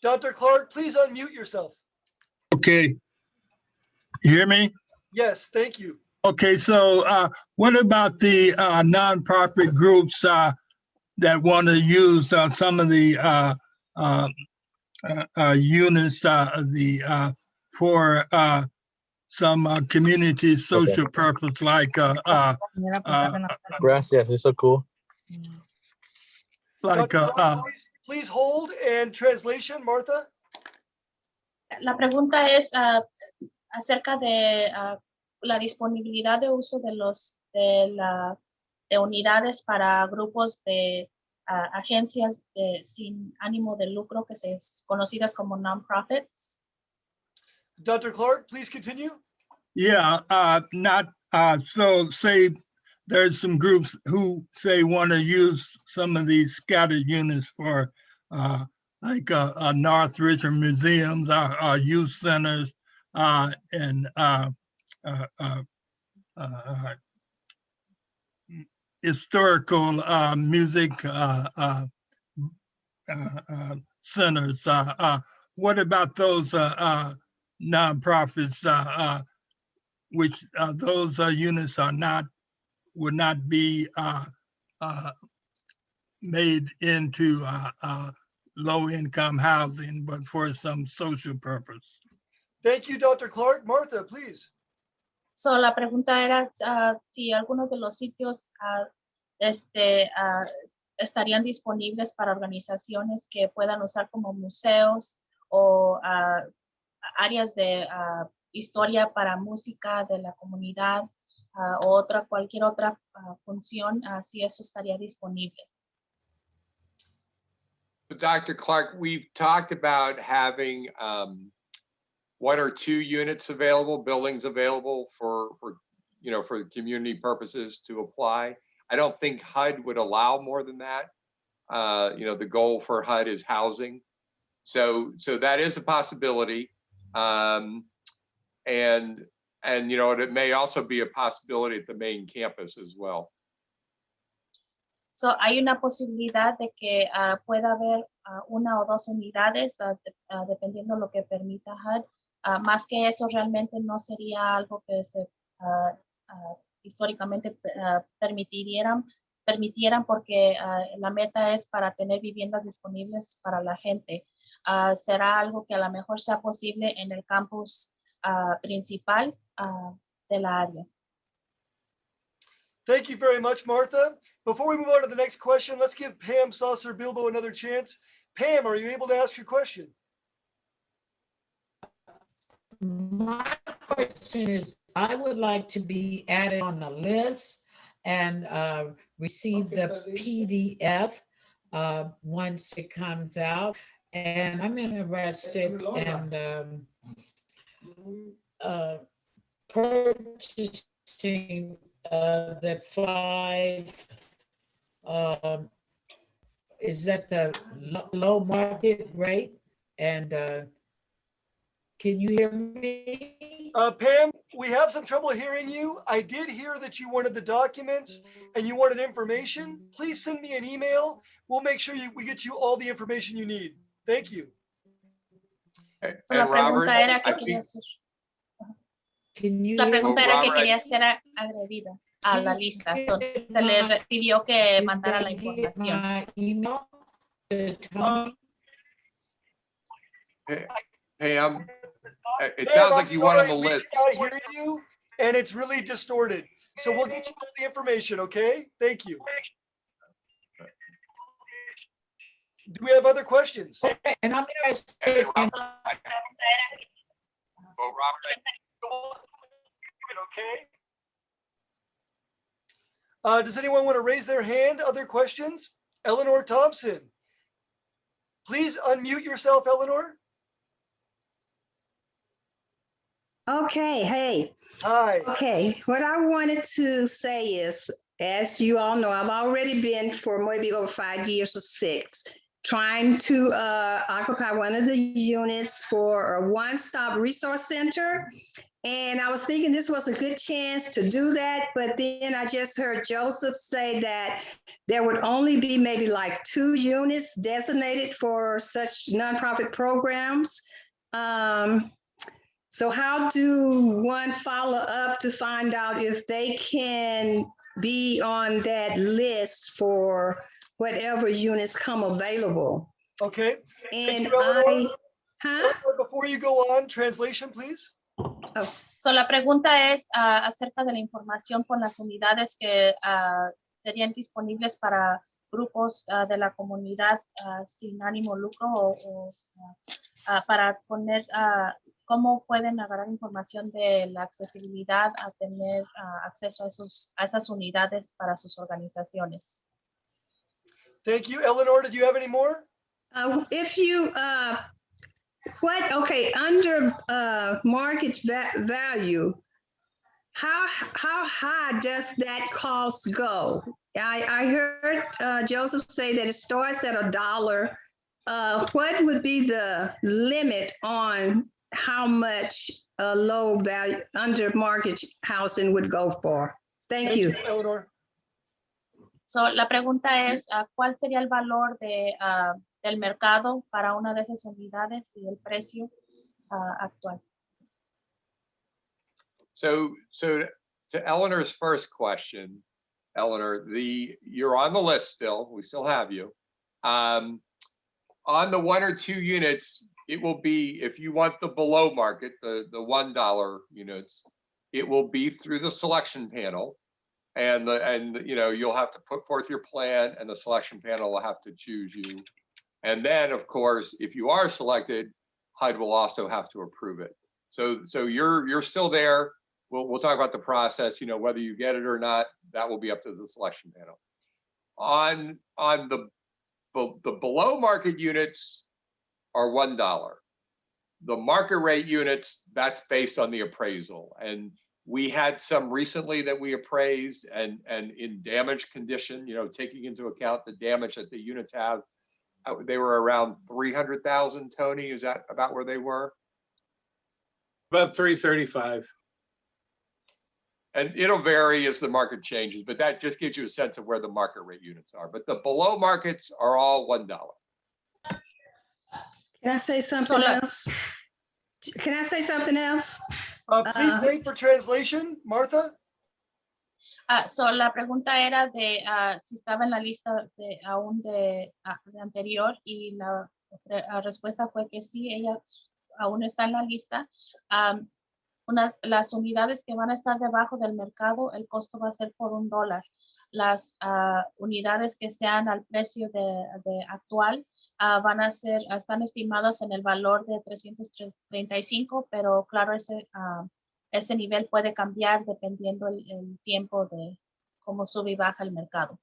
Dr. Clark, please unmute yourself. Okay. You hear me? Yes, thank you. Okay, so what about the nonprofit groups that want to use some of the units for some community social purpose, like Gracias, it's so cool. like Please hold, and translation, Martha. La pregunta es acerca de la disponibilidad de uso de unidades para grupos de agencias sin ánimo de lucro que se conocidas como non-profits. Dr. Clark, please continue. Yeah, so say there's some groups who say want to use some of these scattered units for like North Richmond museums, youth centers, and historical music centers. What about those nonprofits, which those units would not be made into low-income housing, but for some social purpose? Thank you, Dr. Clark. Martha, please. So, la pregunta era si algunos de los sitios estarían disponibles para organizaciones que puedan usar como museos o áreas de historia para música de la comunidad o cualquier otra función, si eso estaría disponible. But Dr. Clark, we've talked about having 1 or 2 units available, buildings available for community purposes to apply. I don't think HUD would allow more than that. The goal for HUD is housing. So that is a possibility. And it may also be a possibility at the main campus as well. So, hay una posibilidad de que pueda haber 1 o 2 unidades, dependiendo lo que permita HUD. Más que eso, realmente no sería algo que se históricamente permitieran porque la meta es para tener viviendas disponibles para la gente. Será algo que a lo mejor sea posible en el campus principal de la área. Thank you very much, Martha. Before we move on to the next question, let's give Pam Saucer Bilbo another chance. Pam, are you able to ask your question? My question is, I would like to be added on the list and receive the PDF once it comes out. And I'm interested in purchasing the 5, is that the low market rate? And can you hear me? Pam, we have some trouble hearing you. I did hear that you wanted the documents and you wanted information. Please send me an email. We'll make sure we get you all the information you need. Thank you. And La Robert, pregunta era que I think, la pregunta era que quería ser agredida a la lista. So, se le pidió que mandara la información. Pam, it Pam, sounds I'm like you want on the sorry, list. We cannot hear you, and it's really distorted. So we'll get you all the information, okay? Thank you. Do we have other questions? And I'm interested in does anyone want to raise their hand? Other questions? Eleanor Thompson. Please unmute yourself, Eleanor. Okay, hey. Hi. Okay, what I wanted to say is, as you all know, I've already been for maybe over 5 years or 6, trying to occupy one of the units for a one-stop resource center. And I was thinking this was a good chance to do that, but then I just heard Joseph say that there would only be maybe like 2 units designated for such nonprofit programs. So how do one follow up to find out if they can be on that list for whatever units come available? Okay. And Thank you, Eleanor. Huh? Eleanor, before you go on, translation, please. Oh. So, la pregunta es acerca de la información con las unidades que serían disponibles para grupos de la comunidad sin ánimo lucro o para poner cómo pueden agarrar información de la accesibilidad a tener acceso a esas unidades para sus organizaciones. Thank you. Eleanor, did you have any more? If you, under market value, how high does that cost go? I heard Joseph say that it starts at $1. What would be the limit on how much a low value under market housing would go for? Thank you. Eleanor. So, la pregunta es, ¿cuál sería el valor del mercado para una de esas unidades y el precio actual? So to Eleanor's first question, Eleanor, you're on the list still. We still have you. On the 1 or 2 units, it will be, if you want the below market, the $1 units, it will be through the selection panel. And you'll have to put forth your plan and the selection panel will have to choose you. And then, of course, if you are selected, HUD will also have to approve it. So you're still there. We'll talk about the process, whether you get it or not, that will be up to the selection panel. On the below market units are $1. The market rate units, that's based on the appraisal. And we had some recently that we appraised and in damaged condition, taking into account the damage that the units have, they were around 300,000, Tony, is that about where they were? About 335. And it'll vary as the market changes, but that just gives you a sense of where the market rate units are. But the below markets are all $1. Can I say something else? Can I say something else? Please wait for translation, Martha. So la pregunta era de si estaba en la lista de aún de anterior y la respuesta fue que sí, ella aún está en la lista. Las unidades que van a estar debajo del mercado, el costo va a ser por $1. Las unidades que sean al precio de actual van a ser, están estimadas en el valor de 335, pero claro, ese nivel puede cambiar dependiendo el tiempo de cómo sube y baja el mercado.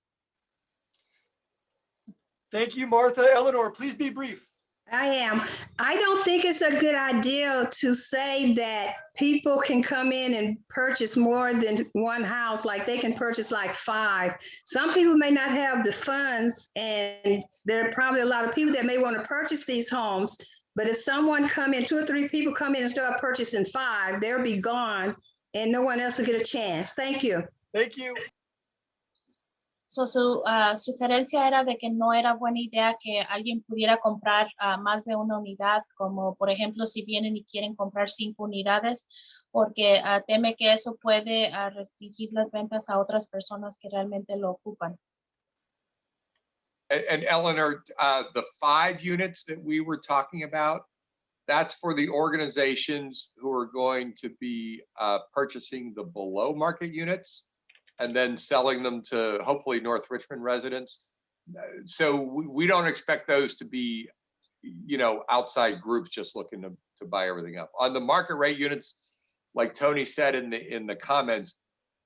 Thank you, Martha. Eleanor, please be brief. I am. I don't think it's a good idea to say that people can come in and purchase more than one house, like they can purchase like 5. Some people may not have the funds, and there are probably a lot of people that may want to purchase these homes. But if someone come in, 2 or 3 people come in and start purchasing 5, they'll be gone and no one else will get a chance. Thank you. Thank you. So, su sugerencia era de que no era buena idea que alguien pudiera comprar más de una unidad, como por ejemplo si vienen y quieren comprar 5 unidades, porque teme que eso puede restringir las ventas a otras personas que realmente lo ocupan. And Eleanor, the 5 units that we were talking about, that's for the organizations who are going to be purchasing the below market units and then selling them to hopefully North Richmond residents. So we don't expect those to be, you know, outside groups just looking to buy everything up. On the market rate units, like Tony said in the comments,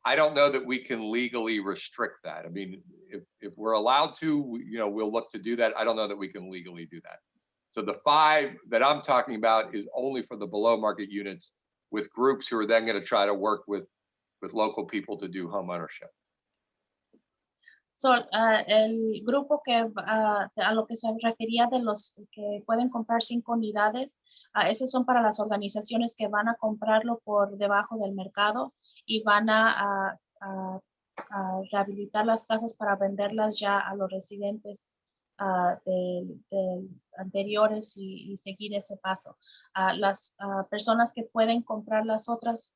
I don't know that we can legally restrict that. I mean, if we're allowed to, you know, we'll look to do that. I don't know that we can legally do that. So the 5 that I'm talking about is only for the below market units with groups who are then going to try to work with local people to do home ownership. So, el grupo que a lo que se refería de los que pueden comprar 5 unidades, esos son para las organizaciones que van a comprarlo por debajo del mercado y van a rehabilitar las casas para venderlas ya a los residentes de anteriores y seguir ese paso. Las personas que pueden comprar las otras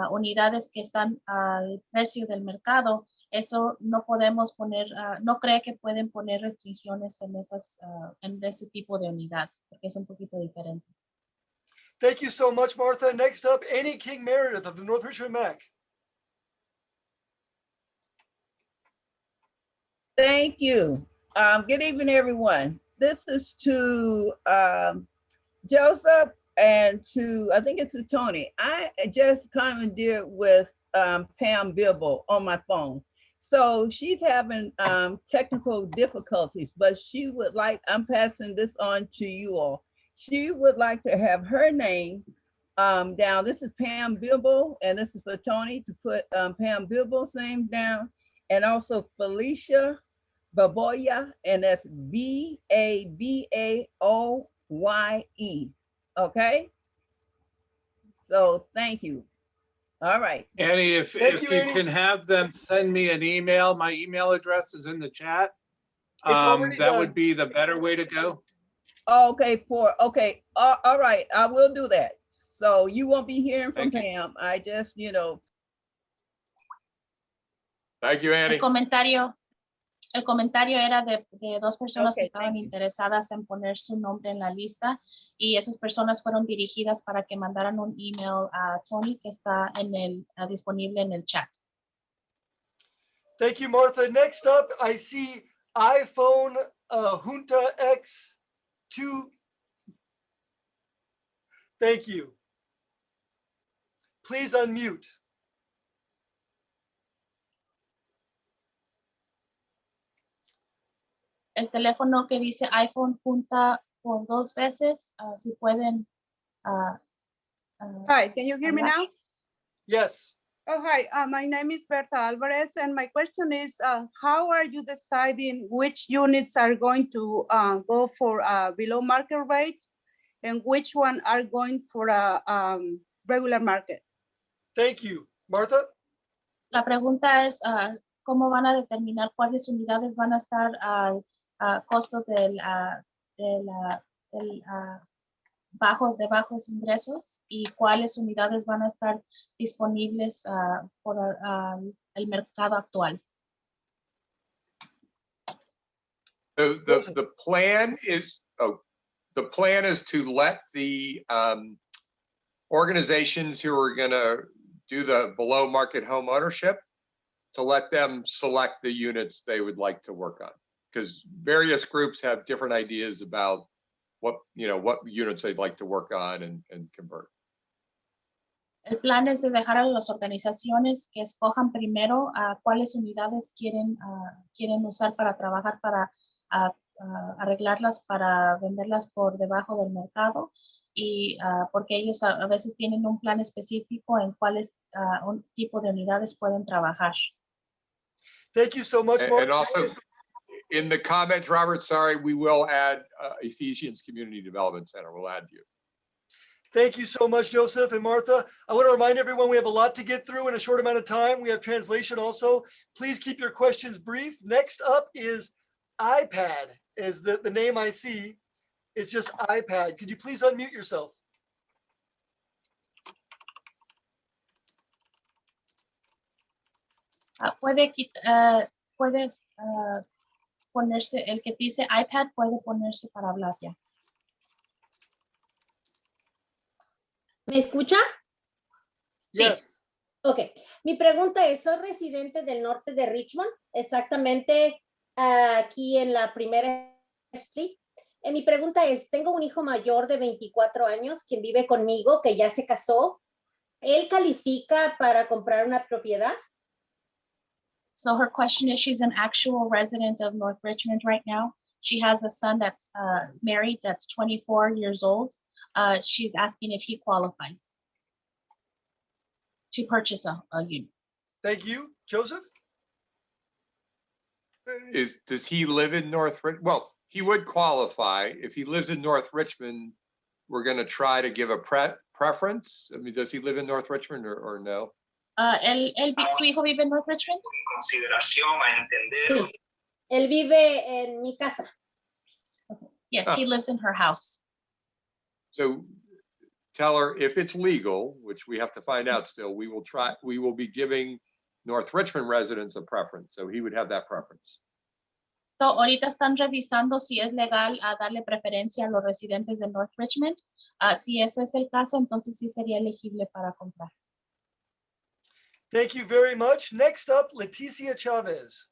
unidades que están al precio del mercado, eso no podemos poner, no cree que pueden poner restricciones en ese tipo de unidad, porque es un poquito diferente. Thank you so much, Martha. Next up, Annie King Meredith of the North Richmond MAC. Thank you. Good evening, everyone. This is to Joseph and to, I think it's to Tony. I just commandeered with Pam Bibble on my phone. So she's having technical difficulties, but she would like, I'm passing this on to you all. She would like to have her name down. This is Pam Bibble, and this is for Tony to put Pam Bibble's name down, and also Felicia Baboya, and that's Babaoye. Okay. So thank you. All right. Annie, if you can have them send me an email, my email address is in the chat. That would be the better way to go. Okay, okay. All right, I will do that. So you won't be hearing from Pam. I just, you know. Thank you, Annie. El comentario era de 2 personas que estaban interesadas en poner su nombre en la lista, y esas personas fueron dirigidas para que mandaran un email a Tony, que está disponible en el chat. Thank you, Martha. Next up, I see iPhone Junta X2. Thank you. Please unmute. El teléfono que dice iPhone Junta por 2 veces, si pueden. Hi, can you hear me now? Yes. Oh, hi, my name is Berta Alvarez, and my question is, how are you deciding which units are going to go for below market rate and which one are going for a regular market? Thank you. Martha? La pregunta es, ¿cómo van a determinar cuáles unidades van a estar al costo de bajos ingresos y cuáles unidades van a estar disponibles el mercado actual. The plan is, the plan is to let the organizations who are gonna do the below market home ownership, to let them select the units they would like to work on. Because various groups have different ideas about what units they'd like to work on and convert. El plan es de dejar a las organizaciones que escojan primero a cuáles unidades quieren usar para trabajar, para arreglarlas, para venderlas por debajo del mercado, y porque ellos a veces tienen un plan específico en cuáles un tipo de unidades pueden trabajar. Thank you so much, Mark. And also, in the comments, Robert, sorry, we will add Ephesians Community Development Center. We'll add you. Thank you so much, Joseph and Martha. I want to remind everyone we have a lot to get through in a short amount of time. We have translation also. Please keep your questions brief. Next up is iPad, is the name I see. It's just iPad. Could you please unmute yourself? Puedes ponerse, el que dice iPad puede ponerse para hablar ya. ¿Me escucha? Yes. Ok. Mi pregunta es, soy residente del norte de Richmond, exactamente aquí en la primera street. Mi pregunta es, tengo un hijo mayor de 24 años quien vive conmigo, que ya se casó. ¿Él califica para comprar una propiedad? So her question is, she's an actual resident of North Richmond right now. She has a son that's married, that's 24 years old. She's asking if he qualifies to purchase a unit. Thank you. Joseph? Does he live in North Richmond? Well, he would qualify. If he lives in North Richmond, we're going to try to give a preference. I mean, does he live in North Richmond or no? ¿Su hijo vive en North Richmond? Sí. Él vive en mi casa. Yes, he lives in her house. So tell her if it's legal, which we have to find out still, we will be giving North Richmond residents a preference. So he would have that preference. So ahorita están revisando si es legal darle preferencia a los residentes de North Richmond. Si eso es el caso, entonces sí sería elegible para comprar. Thank you very much. Next up, Leticia Chavez.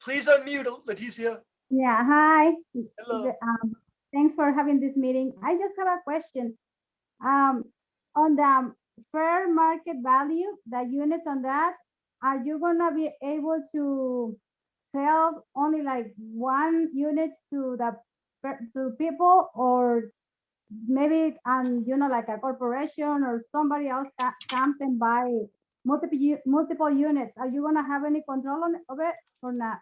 Please unmute, Leticia. Yeah, hi. Hello. Thanks for having this meeting. I just have a question. On the fair market value, the units on that, are you gonna be able to sell only like one unit to people, or maybe like a corporation or somebody else that comes and buy multiple units? Are you gonna have any control of it or not?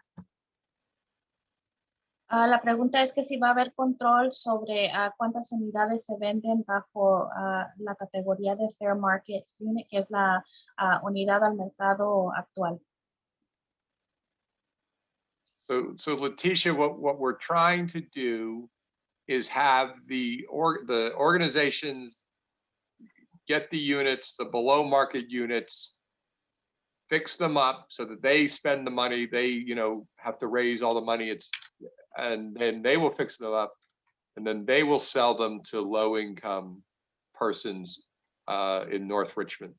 La pregunta es que si va a haber control sobre cuántas unidades se venden bajo la categoría de Fair Market Unit, que es la unidad al mercado actual. So Leticia, what we're trying to do is have the organizations get the units, the below market units, fix them up so that they spend the money. They, have to raise all the money. And then they will fix them up, and then they will sell them to low-income persons in North Richmond.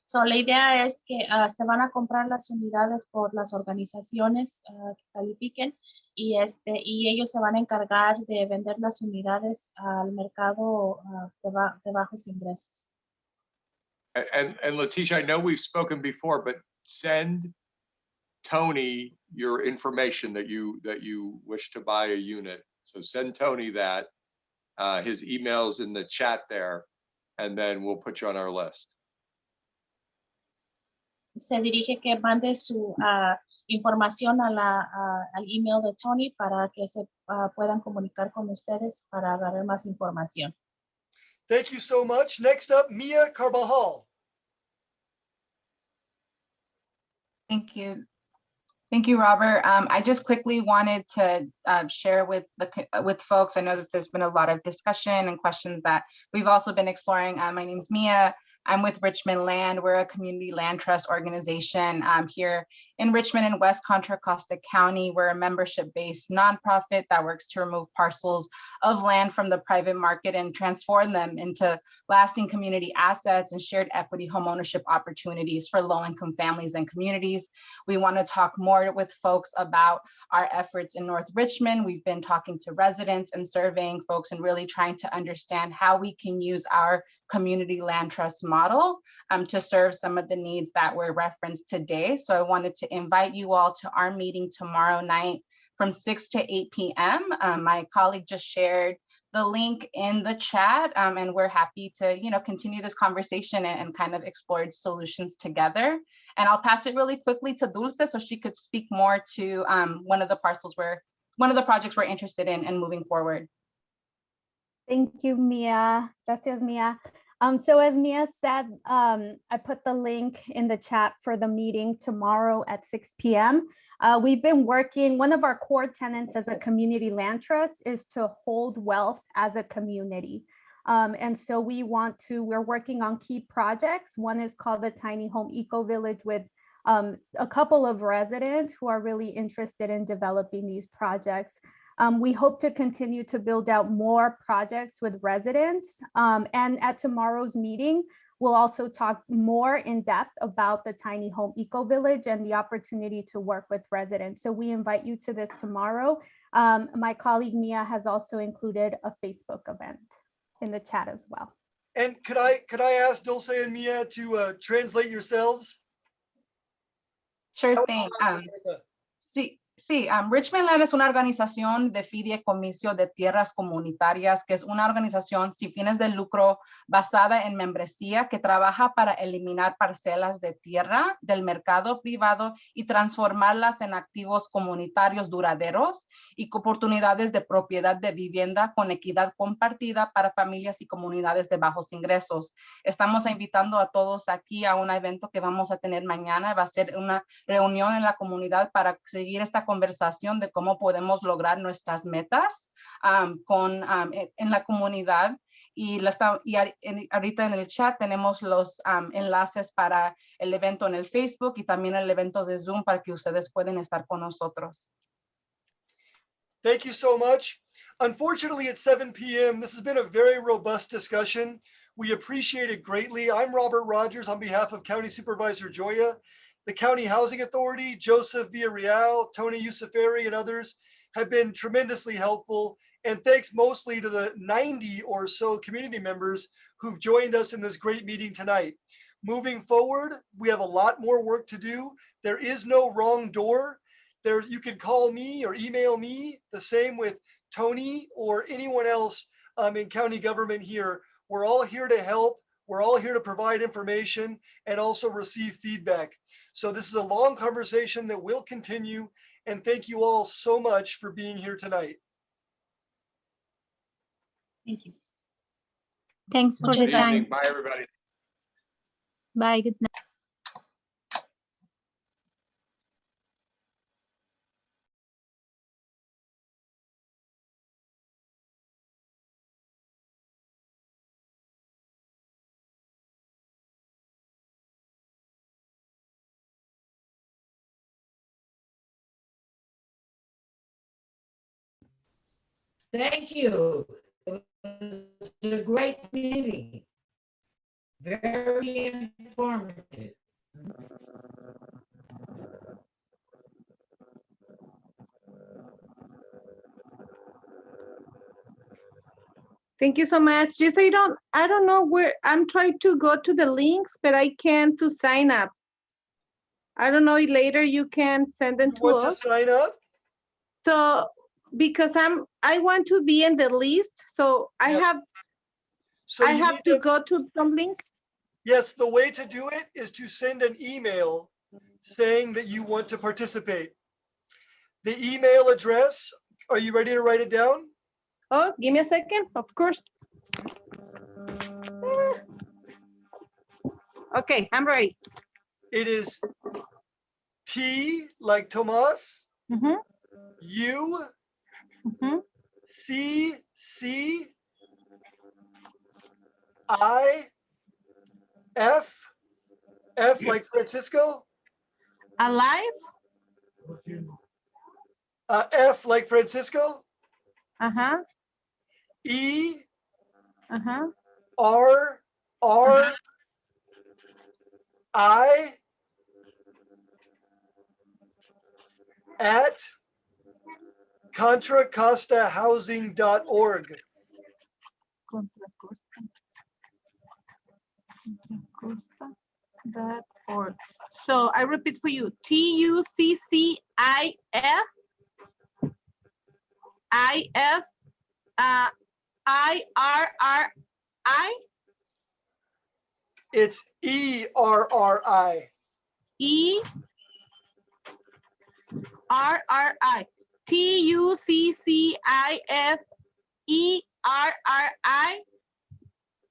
So la idea es que se van a comprar las unidades por las organizaciones que califiquen, y ellos se van a encargar de vender las unidades al mercado de bajos ingresos. And Leticia, I know we've spoken before, but send Tony your information that you wish to buy a unit. So send Tony that, his email's in the chat there, and then we'll put you on our list. Se dirige que mande su información al email de Tony para que se puedan comunicar con ustedes para agarrar más información. Thank you so much. Next up, Mia Carbajal. Thank you. Thank you, Robert. I just quickly wanted to share with folks. I know that there's been a lot of discussion and questions that we've also been exploring. My name's Mia. I'm with Richmond Land. We're a community land trust organization here in Richmond and West Contra Costa County. We're a membership-based nonprofit that works to remove parcels of land from the private market and transform them into lasting community assets and shared equity homeownership opportunities for low-income families and communities. We want to talk more with folks about our efforts in North Richmond. We've been talking to residents and surveying folks and really trying to understand how we can use our community land trust model to serve some of the needs that were referenced today. So I wanted to invite you all to our meeting tomorrow night from 6 to 8 p.m. My colleague just shared the link in the chat, and we're happy to continue this conversation and kind of explore solutions together. And I'll pass it really quickly to Dulce so she could speak more to one of the projects we're interested in and moving forward. Thank you, Mia. Gracias, Mia. So as Mia said, I put the link in the chat for the meeting tomorrow at 6 p.m. We've been working, one of our core tenets as a community land trust is to hold wealth as a community. And so we're working on key projects. One is called the Tiny Home Eco Village with a couple of residents who are really interested in developing these projects. We hope to continue to build out more projects with residents. And at tomorrow's meeting, we'll also talk more in depth about the Tiny Home Eco Village and the opportunity to work with residents. So we invite you to this tomorrow. My colleague Mia has also included a Facebook event in the chat as well. And could I ask Dulce and Mia to translate yourselves? Sure thing. Sí, Richmond Land es una organización de fideicomiso de tierras comunitarias, que es una organización sin fines de lucro basada en membresía que trabaja para eliminar parcelas de tierra del mercado privado y transformarlas en activos comunitarios duraderos y oportunidades de propiedad de vivienda con equidad compartida para familias y comunidades de bajos ingresos. Estamos invitando a todos aquí a un evento que vamos a tener mañana. Va a ser una reunión en la comunidad para seguir esta conversación de cómo podemos lograr nuestras metas en la comunidad. Y ahorita en el chat tenemos los enlaces para el evento en el Facebook y también el evento de Zoom para que ustedes puedan estar con nosotros. Thank you so much. Unfortunately, at 7 p.m., this has been a very robust discussion. We appreciate it greatly. I'm Robert Rogers on behalf of County Supervisor Joya. The County Housing Authority, Joseph Villarreal, Tony Yusufari, and others have been tremendously helpful. And thanks mostly to the 90 or so community members who've joined us in this great meeting tonight. Moving forward, we have a lot more work to do. There is no wrong door. You can call me or email me, the same with Tony or anyone else in county government here. We're all here to help. We're all here to provide information and also receive feedback. So this is a long conversation that will continue. And thank you all so much for being here tonight. Thank you. Thanks for the time. Bye, everybody. Bye, good night. Thank you. It was a great meeting. Very informative. Thank you so much. Just I don't know where I'm trying to go to the links, but I can't to sign up. I don't know if later you can send them to us. To sign up? So because I want to be in the list, so I have to go to some link. Yes, the way to do it is to send an email saying that you want to participate. The email address, are you ready to write it down? Oh, give me a second, of course. Okay, I'm ready. It is T like Tomas, Mhm, U, mhm. C, C, I, F, F like Francisco, Alive? F like Francisco, Uh-huh, E, uh-huh. R, R, I, at ContraCostaHousing.org. ContraCosta.org. So I repeat for you, TUCCIF, IRRI, It's ERRI. ERRI, TUCCIFERRI,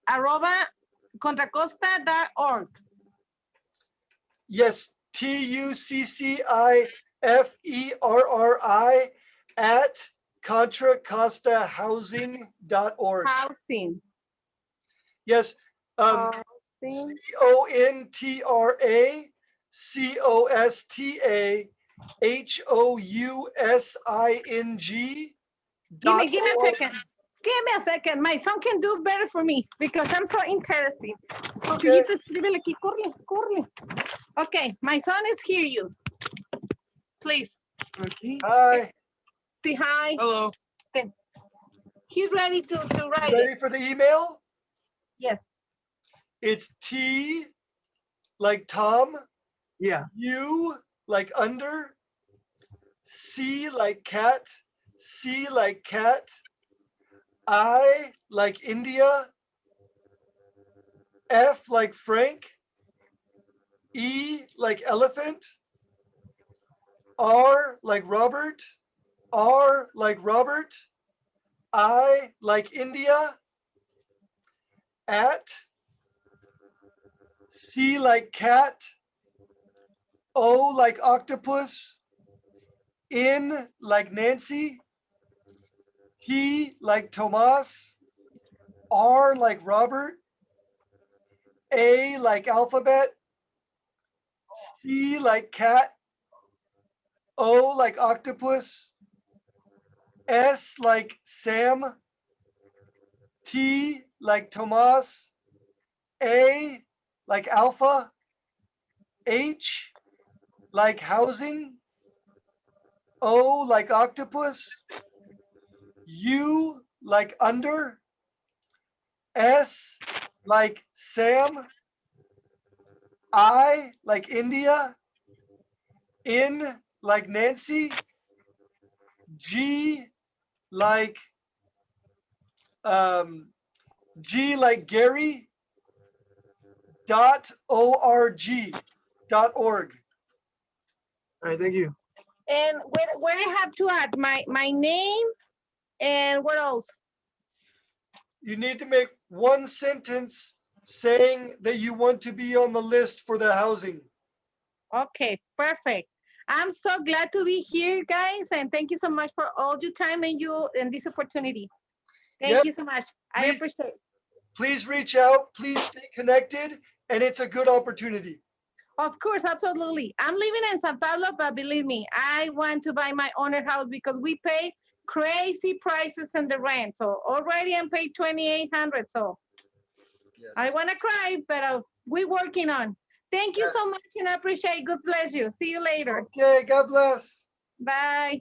arroba ContraCosta.org. Yes, TUCCIFERRI at ContraCostaHousing.org. Housing. Yes, Housing. ContraCostaHousing. Give me a second. Give me a second. My son can do better for me because I'm so interested. Okay. Okay, my son is hear you. Please. Okay. Hi. Say hi. Hello. He's ready to write Ready it. for the email? Yes. It's T like Tom. Yeah. U like under. C like cat. C like cat. I like India. F like Frank. E like elephant. R like Robert. R like Robert. I like India. At. C like cat. O like octopus. N like Nancy. T like Tomas. R like Robert. A like alphabet. C like cat. O like octopus. S like Sam. T like Tomas. A like alpha. H like housing. O like octopus. U like under. S like Sam. I like India. N like Nancy. G like Gary. .org. All right, thank you. And where I have to add my name and what else? You need to make one sentence saying that you want to be on the list for the housing. Okay, perfect. I'm so glad to be here, guys, and thank you so much for all your time and this opportunity. Thank you so much. I appreciate it. Please reach out. Please stay connected, and it's a good opportunity. Of course, absolutely. I'm living in San Pablo, but believe me, I want to buy my own house because we pay crazy prices in the rent. So already I'm paid $2,800. So yes. I want to cry, but we're working on. Thank you so much, and I appreciate it. God bless you. See you later. Okay, God bless. Bye.